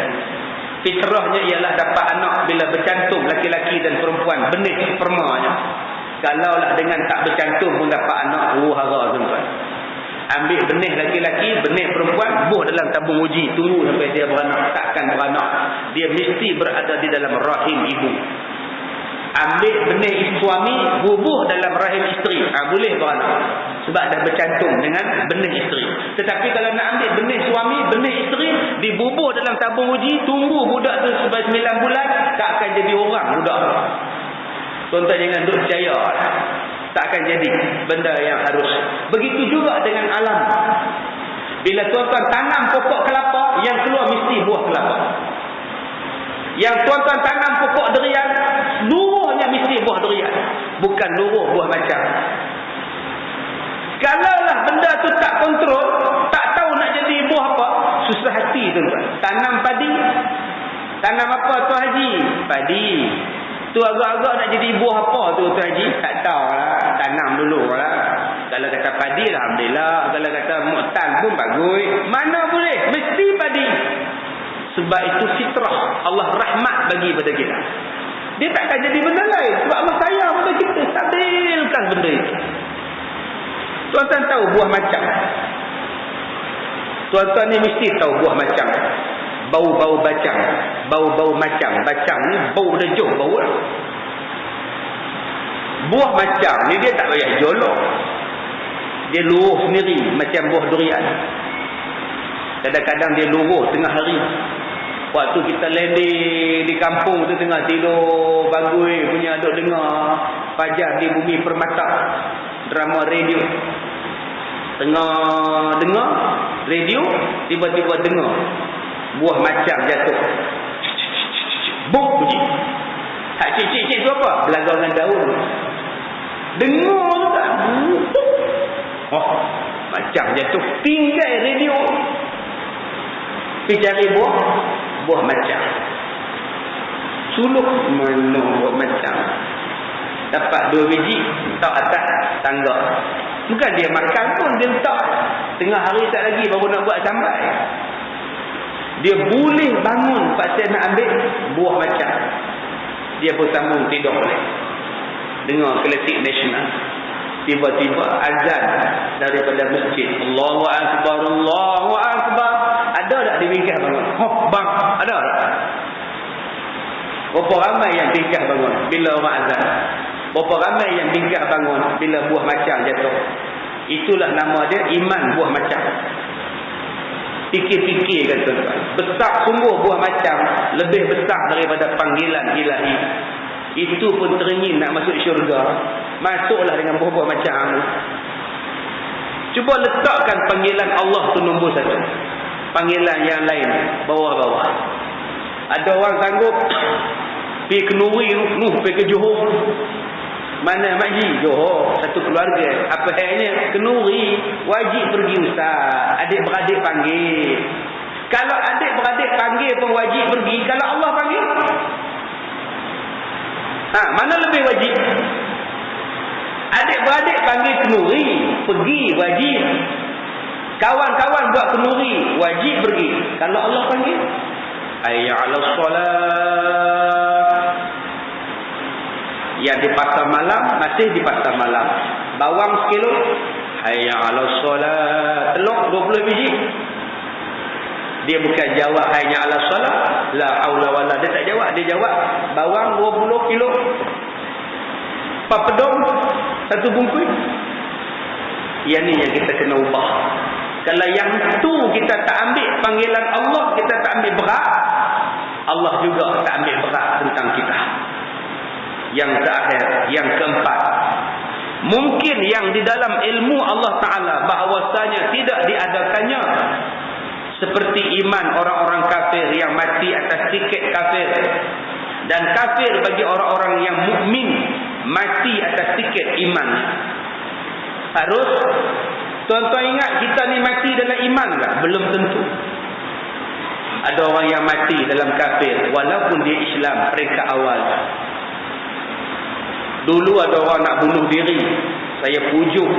fitrahnya ialah dapat anak bila bercantum laki-laki dan perempuan, benih spermanya. Kalaulah dengan tak bercantum pun dapat anak, huru-hara, tuan-tuan. Ambil benih laki-laki, benih perempuan, buh dalam tabung uji, tunggu sampai dia beranak. Takkan beranak, dia mesti berada di dalam rahim ibu. Ambil benih suami, bubuh dalam rahim isteri, boleh beranak, sebab dah bercantum dengan benih isteri. Tetapi kalau nak ambil benih suami, benih isteri, dibubuh dalam tabung uji, tunggu budak tu sampai 9 bulan, tak akan jadi orang budak. Tuan-tuan jangan duk percaya, tak akan jadi benda yang harus. Begitu juga dengan alam. Bila tuan-tuan tanam pokok kelapa, yang keluar mesti buah kelapa. Yang tuan-tuan tanam pokok durian, luruhnya mesti buah durian, bukan luruh buah macam. Kalaulah benda tu tak kontrol, tak tahu nak jadi buah apa, susah hati tuan-tuan. Tanam padi, tanam apa Tuan Haji? Padi. Tu agak-agak nak jadi buah apa tu Tuan Haji? Tak tahulah, tanam dulu lah. Kalau kata padi, alhamdulillah. Kalau kata mu'tan pun bagus. Mana boleh, mesti padi. Sebab itu fitrah, Allah rahmat bagi pada kita. Dia takkan jadi benda lain, sebab Allah sayang pada kita, stabilkan benda itu. Tuan-tuan tahu buah macam, tuan-tuan ni mesti tahu buah macam. Bau-bau bacang, bau-bau macam. Bacang ni bau dejuh, bau lah. Buah macam ni dia tak payah jolok, dia luruh sendiri macam buah durian. Kadang-kadang dia luruh tengah hari. Waktu kita landing di kampung tu, tengah tidur bagus punya, duk dengar Fajar di Bumi Permata, drama radio. Tengah dengar radio, tiba-tiba dengar buah macam jatuh. Buk bunyi. Tak cik-cik tu apa? Belagangan daun. Dengar tu tak? Oh, macam jatuh. Tinggal radio. Pergi cari buah macam. Suluk mana buah macam. Dapat 2 biji, letak atas tangga. Bukan dia makan pun, dia letak. Tengah hari tak lagi baru nak buat sampai. Dia boleh bangun pasal nak ambil buah macam. Dia pun sambung tidur balik. Dengar Keltik Nasional. Tiba-tiba azan daripada masjid. Allahu Akbar, Allahu Akbar. Ada tak dia bingkah bangun? Oh, bang, ada tak? Berapa ramai yang bingkah bangun bila orang azan? Berapa ramai yang bingkah bangun bila buah macam jatuh? Itulah nama dia, iman buah macam. Fikir-fikir kan tuan-tuan. Besar sungguh buah macam, lebih besar daripada panggilan ilahi. Itu pun teringin nak masuk syurga. Masuklah dengan buah-buah macam. Cuba letakkan panggilan Allah tu nombor 1. Panggilan yang lain bawah-bawah. Ada orang sanggup pergi ke Nuri, pergi ke Johor. Mana makji? Johor, satu keluarga. Apa halnya? Ke Nuri, wajib pergi ustaz. Adik-beradik panggil. Kalau adik-beradik panggil pun wajib pergi. Kalau Allah panggil, mana lebih wajib? Adik-beradik panggil ke Nuri, pergi wajib. Kawan-kawan buat ke Nuri, wajib pergi. Kalau Allah panggil, hayya 'alas solat. Yang di pasar malam, masih di pasar malam. Bawang sekilo, hayya 'alas solat. Telur 20 biji. Dia bukan jawab hayya 'alas solat, la haula wala, dia tak jawab. Dia jawab bawang 20 kilo. Papadom 1 bungkus. Yang ni yang kita kena ubah. Kalau yang tu kita tak ambil panggilan Allah, kita tak ambil berat, Allah juga tak ambil berat tentang kita. Yang terakhir, yang keempat, mungkin yang di dalam ilmu Allah Ta'ala bahawasanya tidak diadakannya, seperti iman orang-orang kafir yang mati atas tiket kafir, dan kafir bagi orang-orang yang mukmin mati atas tiket iman. Harus tuan-tuan ingat, kita ni mati dalam iman tak? Belum tentu. Ada orang yang mati dalam kafir walaupun dia Islam peringkat awal. Dulu ada orang nak bunuh diri, saya pujuk,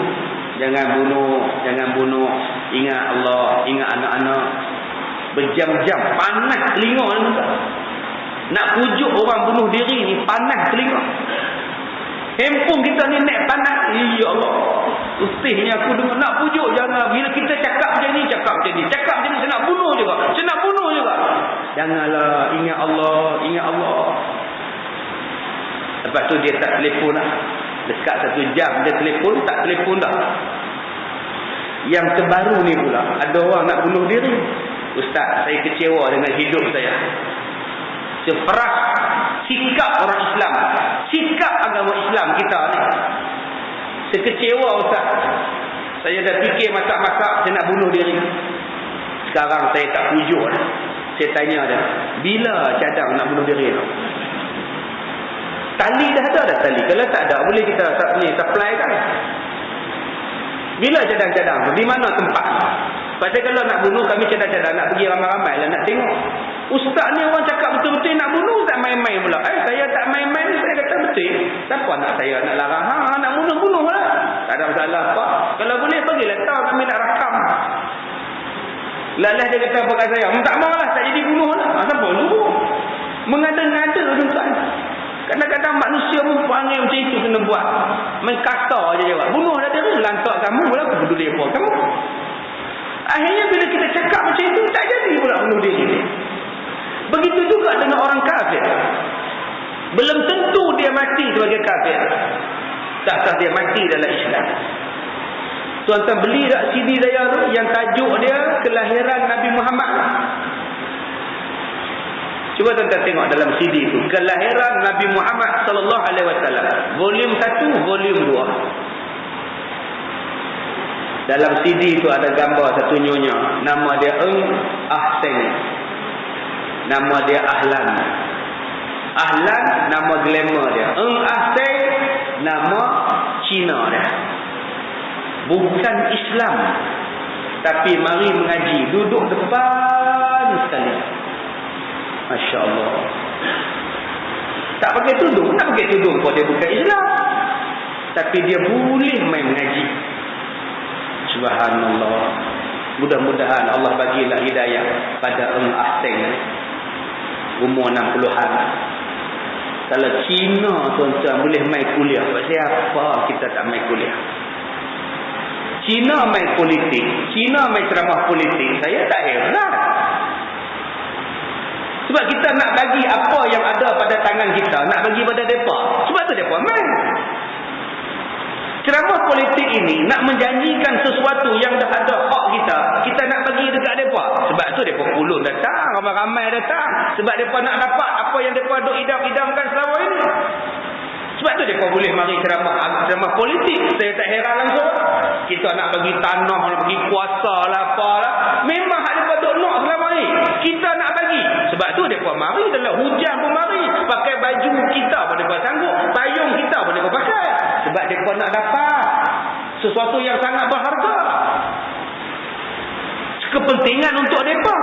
jangan bunuh, ingat Allah, ingat anak-anak. Berjam-jam panas telinga. Nak pujuk orang bunuh diri ni panas telinga. Handphone kita ni naik panas. Ya Allah, ustaznya aku dengar nak pujuk, jangan. Bila kita cakap macam ni, cakap macam ni, saya nak bunuh juga. Janganlah, ingat Allah, ingat Allah. Lepas tu dia tak telefon lah. Dekat 1 jam dia telefon, tak telefon dah. Yang terbaru ni pula, ada orang nak bunuh diri. Ustaz, saya kecewa dengan hidup saya. Seperas sikap orang Islam, sikap agama Islam kita ni. Saya kecewa Ustaz. Saya dah fikir masak-masak, saya nak bunuh diri. Sekarang saya tak pujuk dah. Saya tanya dia, bila cadang nak bunuh diri tu? Tali dah ada dah tali. Kalau tak ada, boleh kita supply kan? Bila cadang-cadang tu? Di mana tempat? Pasal kalau nak bunuh, kami cadang-cadang nak pergi ramai-ramai lah nak tengok. Ustaz ni orang cakap betul-betul nak bunuh, tak main-main pula. Saya tak main-main, saya kata betul. Siapa nak saya nak larang? Nak bunuh-bunuh lah. Tak ada masalah apa. Kalau boleh, bagilah tahu kami nak rakam. Lalah dia kata apa kat saya? Tak mahu lah, tak jadi bunuh lah. Siapa bunuh? Mengada-ngada tuan-tuan. Kadang-kadang manusia pun panggil macam itu kena buat. Main kasar je jawab. Bunuh dah dia, lantak kamu pula, aku peduli apa kamu. Akhirnya bila kita cakap macam itu, tak jadi pula bunuh diri. Begitu juga dengan orang kafir. Belum tentu dia mati sebagai kafir. Tak dia mati dalam Islam. Tuan-tuan beli tak CD saya tu yang tajuk dia Kelahiran Nabi Muhammad. Cuba tuan-tuan tengok dalam CD tu, Kelahiran Nabi Muhammad sallallahu alaihi wasallam. Volume 1, volume 2. Dalam CD tu ada gambar satu nyonya, nama dia Eng Ahseng. Nama dia Ahlan. Ahlan nama glamour dia. Eng Ahseng nama Cina dia. Bukan Islam, tapi mari mengaji, duduk depan sekali. Masya Allah. Tak pakai tudung. Tak pakai tudung pun dia bukan Islam, tapi dia boleh main mengaji. Subhanallah. Mudah-mudahan Allah bagilah hidayah pada Eng Ahseng, umur 60-an. Kalau Cina tuan-tuan boleh main kuliah, buat siapa kita tak main kuliah? Cina main politik, Cina main ceramah politik, saya tak heran. Sebab kita nak bagi apa yang ada pada tangan kita, nak bagi pada mereka. Sebab tu mereka main. Ceramah politik ini nak menjanjikan sesuatu yang dah ada hak kita, kita nak bagi dekat mereka. Sebab tu mereka pulun datang, ramai-ramai datang. Sebab mereka nak dapat apa yang mereka duk idam-idamkan selama ini. Sebab tu mereka boleh mari ceramah politik. Saya tak heran langsung. Kita nak bagi tanah, nak bagi kuasa lah, apalah. Memang hak mereka duk nak selama ni. Kita nak bagi. Sebab tu mereka mari, dalam hujan pun mari. Pakai baju kita pun mereka sanggup. Payung kita pun mereka pakai. Sebab mereka nak dapat sesuatu yang sangat berharga. Kepentingan untuk mereka.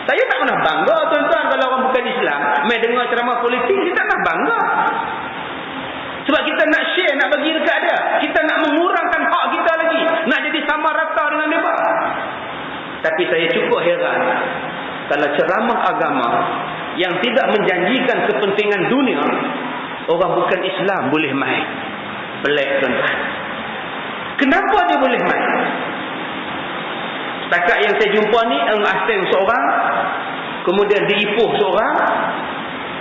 Saya tak pernah bangga tuan-tuan kalau orang bukan Islam main dengar ceramah politik. Kita tak pernah bangga. Sebab kita nak share, nak bagi dekat dia. Kita nak mengurangkan hak kita lagi. Nak jadi sama rata dengan mereka. Tapi saya cukup heran kalau ceramah agama yang tidak menjanjikan kepentingan dunia, orang bukan Islam boleh main. Pelik tuan-tuan. Kenapa dia boleh main? Setakat yang saya jumpa ni, Eng Ahseng seorang, kemudian diipuh seorang,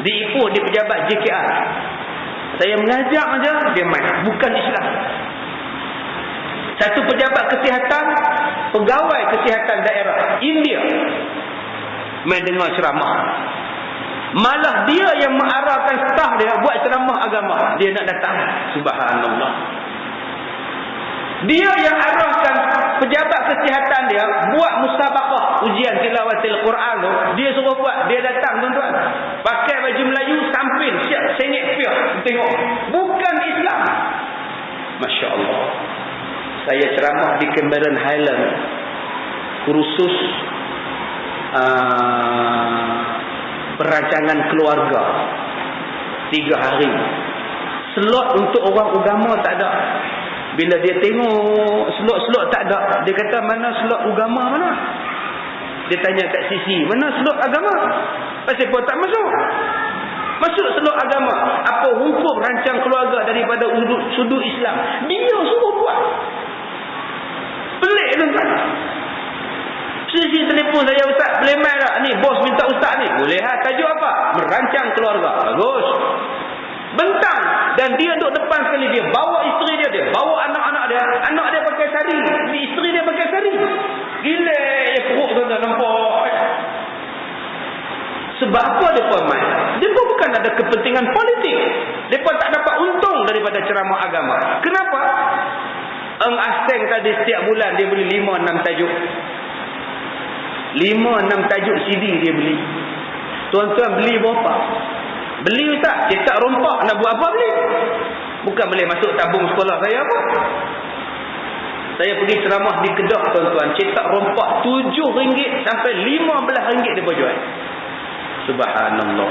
diipuh di pejabat JKR. Saya mengajak aja, dia main. Bukan Islam. Satu pejabat kesihatan, pegawai kesihatan daerah India, main dengar ceramah. Malah dia yang mengarahkan staf dia buat ceramah agama. Dia nak datang. Subhanallah. Dia yang arahkan pejabat kesihatan dia buat musabaqah ujian tilawatil Quran tu. Dia suruh buat. Dia datang tuan-tuan. Pakai baju Melayu, sampin, siap, sengit, piak. Tengok. Bukan Islam. Masya Allah. Saya ceramah di Cameron Highland. Kursus perancangan keluarga 3 hari. Slot untuk orang agama tak ada. Bila dia tengok slot-slot tak ada, dia kata mana slot agama mana? Dia tanya kat sisi, mana slot agama? Pasal apa tak masuk? Masuk slot agama. Apa hukum rancang keluarga daripada sudut Islam? Dia suruh buat. Pelik tuan-tuan. Sisi telefon saya, ustaz boleh main tak? Ni bos minta ustaz ni. Boleh ha? Tajuk apa? Merancang keluarga. Bagus. Bentang. Dan dia duduk depan sekali, dia bawa isteri dia, dia bawa anak-anak dia. Anak dia pakai sari, isteri dia pakai sari. Gila ya perut tuan-tuan, nampak. Sebab apa mereka main? Mereka bukan ada kepentingan politik. Mereka tak dapat untung daripada ceramah agama. Kenapa? Eng Ahseng tadi setiap bulan dia beli 5-6 tajuk. 5 5-6 tajuk CD dia beli. Tuan-tuan beli berapa? Beli ustaz, cetak rompak, nak buat apa beli? Bukan boleh masuk tabung sekolah saya apa? Saya pergi ceramah di Kedah tuan-tuan, cetak rompak RM7 sampai RM15 dia jual. Subhanallah.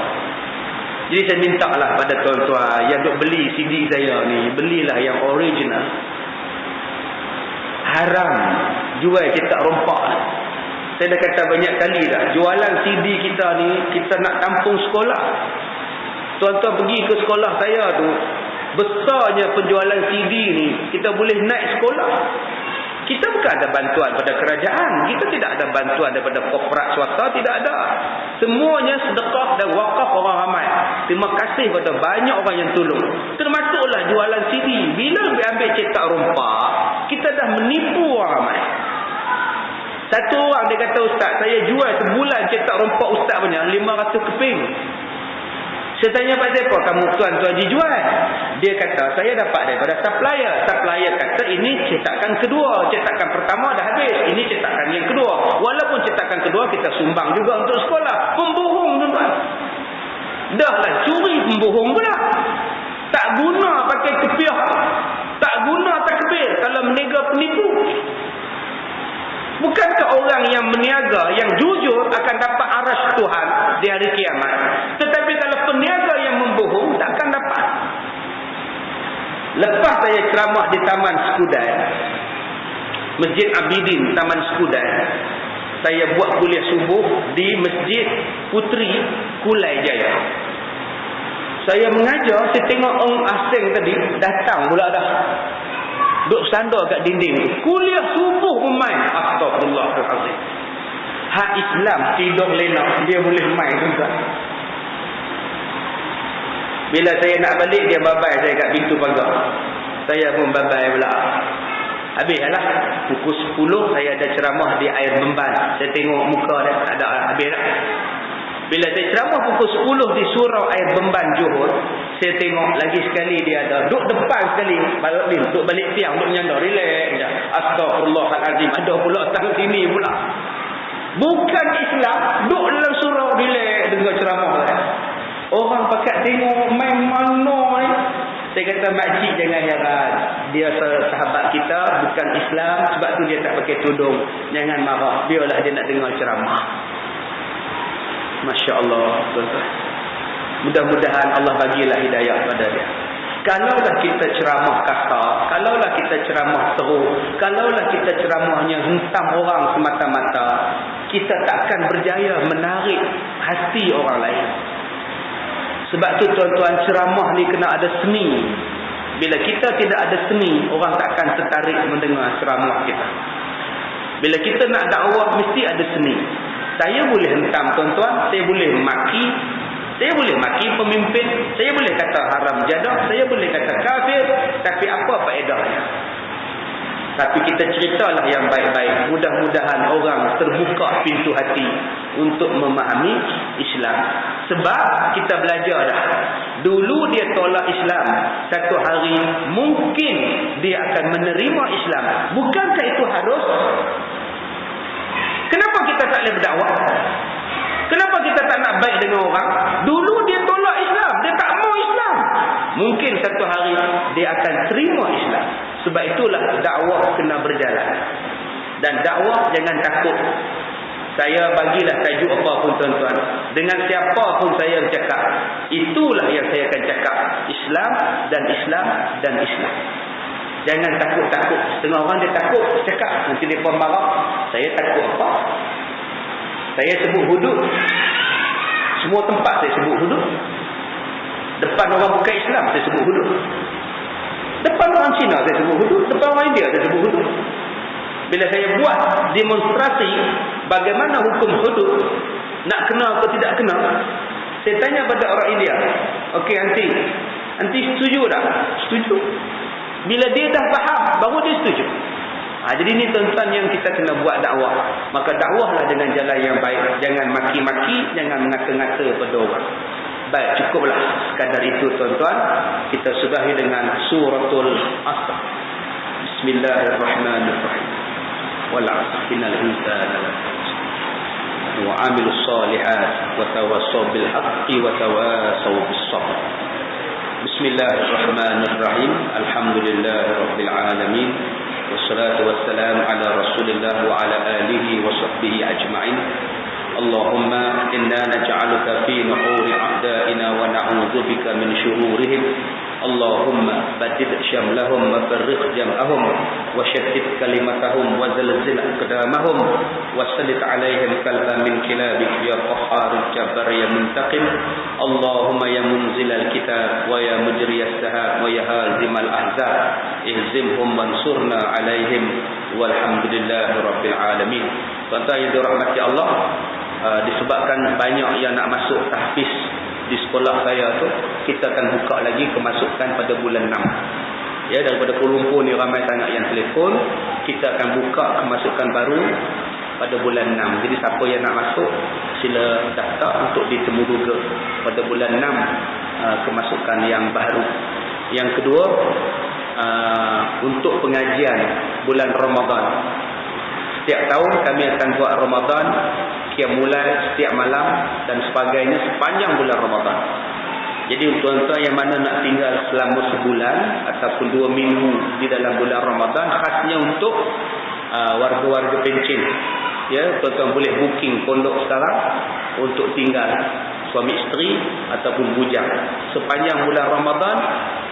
Jadi saya minta lah pada tuan-tuan yang duk beli CD saya ni, belilah yang original. Haram jual cetak rompak. Saya dah kata banyak kali dah, jualan CD kita ni, kita nak tampung sekolah. Tuan-tuan pergi ke sekolah saya tu, besarnya penjualan CD ni, kita boleh naik sekolah. Kita bukan ada bantuan pada kerajaan, kita tidak ada bantuan daripada korporat swasta, tidak ada. Semuanya sedekah dan wakaf orang ramai. Terima kasih kepada banyak orang yang tolong. Termasuklah jualan CD. Bila ambil cetak rompak, kita dah menipu orang ramai. Satu orang dia kata, ustaz, saya jual sebulan cetak rompak ustaz punya 500 keping. Saya tanya pada siapa kamu tuan-tuan dijual? Dia kata, saya dapat daripada supplier. Supplier kata, ini cetakan kedua. Cetakan pertama dah habis. Ini cetakan yang kedua. Walaupun cetakan kedua, kita sumbang juga untuk sekolah. Pembohong tuan-tuan. Dah lah curi, pembohong pula. Tak guna pakai kepiah. Tak guna takbir kalau meniaga penipu. Bukankah orang yang meniaga, yang jujur akan dapat arasy Tuhan di hari kiamat? Tetapi kalau peniaga yang membohong, takkan dapat. Lepas saya ceramah di Taman Skudai, Masjid Abidin Taman Skudai, saya buat kuliah subuh di Masjid Puteri Kulai Jaya. Saya mengajar, saya tengok orang asing tadi datang pula dah. Duk sandar kat dinding. Kuliah subuh pun main. Astagfirullahaladzim. Hak Islam tidur lena, dia boleh main juga. Bila saya nak balik, dia babai saya kat pintu pagar. Saya pun babai pula. Habislah. Pukul 10 saya ada ceramah di Air Bemban. Saya tengok muka dia tak ada, habis dah. Bila saya ceramah pukul 10 di Surau Air Bemban Johor, saya tengok lagi sekali dia ada duduk depan sekali, duduk balik tiang, duduk menyandar, relax je. Astagfirullahaladzim, ada pula tang sini pula. Bukan Islam, duduk dalam surau, relax dengar ceramah saya. Orang pakat tengok main mana ni. Saya kata, makcik jangan heran, dia sahabat kita, bukan Islam, sebab tu dia tak pakai tudung. Jangan marah, biarlah dia nak dengar ceramah. Masya Allah, tuan-tuan. Mudah-mudahan Allah bagilah hidayah kepada dia. Kalaulah kita ceramah kasar, kalaulah kita ceramah teruk, kalaulah kita ceramahnya hentam orang semata-mata, kita takkan berjaya menarik hati orang lain. Sebab tu tuan-tuan, ceramah ni kena ada seni. Bila kita tidak ada seni, orang takkan tertarik mendengar ceramah kita. Bila kita nak dakwah, mesti ada seni. Saya boleh hentam tuan-tuan, saya boleh maki, saya boleh maki pemimpin, saya boleh kata haram jadah, saya boleh kata kafir, tapi apa faedahnya? Tapi kita ceritalah yang baik-baik. Mudah-mudahan orang terbuka pintu hati untuk memahami Islam. Sebab kita belajar dah. Dulu dia tolak Islam, satu hari mungkin dia akan menerima Islam. Bukankah itu harus? Kenapa kita tak boleh berdakwah? Kenapa kita tak nak baik dengan orang? Dulu dia tolak Islam, dia tak mau Islam. Mungkin satu hari dia akan terima Islam. Sebab itulah dakwah kena berjalan. Dan dakwah jangan takut. Saya bagilah tajuk apa pun tuan-tuan, dengan siapa pun saya bercakap, itulah yang saya akan cakap. Islam dan Islam dan Islam. Jangan takut-takut. Setengah orang dia takut cakap, nanti dia pun marah. Saya takut apa? Saya sebut hudud. Semua tempat saya sebut hudud. Depan orang bukan Islam saya sebut hudud. Depan orang Cina saya sebut hudud. Depan orang India saya sebut hudud. Bila saya buat demonstrasi bagaimana hukum hudud, nak kena atau tidak kena, saya tanya pada orang India, okey anti setuju tak? Setuju. Bila dia dah faham, baru dia setuju. Jadi ini tuan-tuan yang kita kena buat dakwah. Maka dakwahlah dengan jalan yang baik. Jangan maki-maki, jangan mengata-ngata pada orang. Baik, cukuplah sekadar itu tuan-tuan. Kita sudahi dengan suratul Asr. Bismillahirrahmanirrahim. Wal 'asr innal insana lafi khusr وعملوا الصالحات وتواصوا بالحق وتواصوا بالصبر. بسم الله الرحمن الرحيم. الحمد لله رب العالمين والصلاة والسلام على رسول الله وعلى آله وصحبه أجمعين. اللهم إنا نجعلك في نحور أعدائنا ونعوذ بك من شرورهم. اللهم بدد شملهم وفرق جمعهم وشتت كلمتهم وزلزل أقدامهم وسلط عليهم كلبا من كلابك يا قهار الجبار يا منتقم. اللهم يا منزل الكتاب ويا مجري السحاب ويا هازم الأحزاب اهزمهم وانصرنا عليهم والحمد لله رب العالمين. Tuan-tuan yang dirahmati Allah, disebabkan banyak yang nak masuk tahfiz di sekolah saya tu, kita akan buka lagi kemasukan pada bulan 6. Ya, daripada Kuala Lumpur ni ramai sangat yang telefon, kita akan buka kemasukan baru pada bulan 6. Jadi siapa yang nak masuk, sila daftar untuk ditemuduga pada bulan 6 kemasukan yang baru. Yang kedua, untuk pengajian bulan Ramadan. Setiap tahun kami akan buat Ramadan, qiyam mulai setiap malam dan sebagainya sepanjang bulan Ramadan. Jadi tuan-tuan yang mana nak tinggal selama sebulan ataupun 2 minggu di dalam bulan Ramadan, khasnya untuk warga-warga pencen. Ya, tuan-tuan boleh booking pondok sekarang untuk tinggal suami isteri ataupun bujang. Sepanjang bulan Ramadan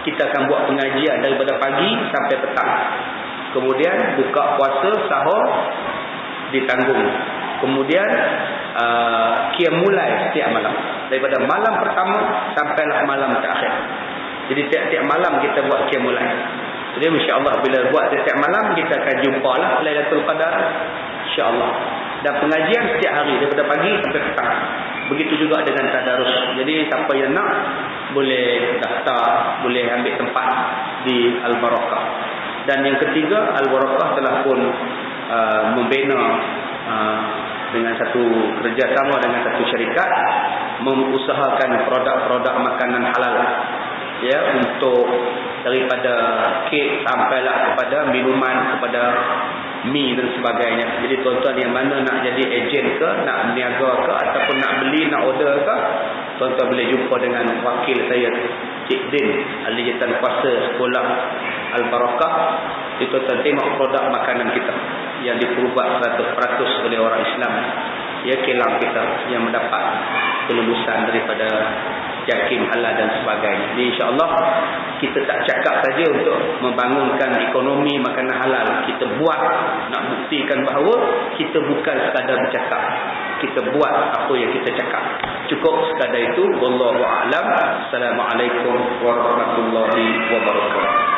kita akan buat pengajian daripada pagi sampai petang. Kemudian buka puasa, sahur ditanggung. Kemudian qiyam mulai setiap malam, daripada malam pertama sampailah malam terakhir. Jadi tiap-tiap malam kita buat qiyam mulai. Jadi insya-Allah bila buat setiap malam kita akan jumpalah Lailatul Qadar insya-Allah. Dan pengajian setiap hari daripada pagi sampai petang. Begitu juga dengan tadarus. Jadi siapa yang nak boleh daftar, boleh ambil tempat di Al-Barakah. Dan yang ketiga, Al-Barakah telah pun membina dengan satu kerjasama dengan satu syarikat, mengusahakan produk-produk makanan halal, ya, untuk daripada kek sampailah kepada minuman, kepada mi dan sebagainya. Jadi tuan-tuan yang mana nak jadi ejen ke, nak berniaga ke, ataupun nak beli, nak order ke, tuan-tuan boleh jumpa dengan wakil saya, Cik Din, ahli jawatan kuasa sekolah Al-Barakah. Itu tuan-tuan tengok produk makanan kita yang diperubah 100% oleh orang Islam. Ya, kilang kita yang mendapat penebusan daripada yakin halal dan sebagainya. Jadi insya-Allah kita tak cakap saja untuk membangunkan ekonomi makanan halal, kita buat, nak buktikan bahawa kita bukan sekadar bercakap, kita buat apa yang kita cakap. Cukup sekadar itu. Wallahu a'lam. Assalamualaikum warahmatullahi wabarakatuh.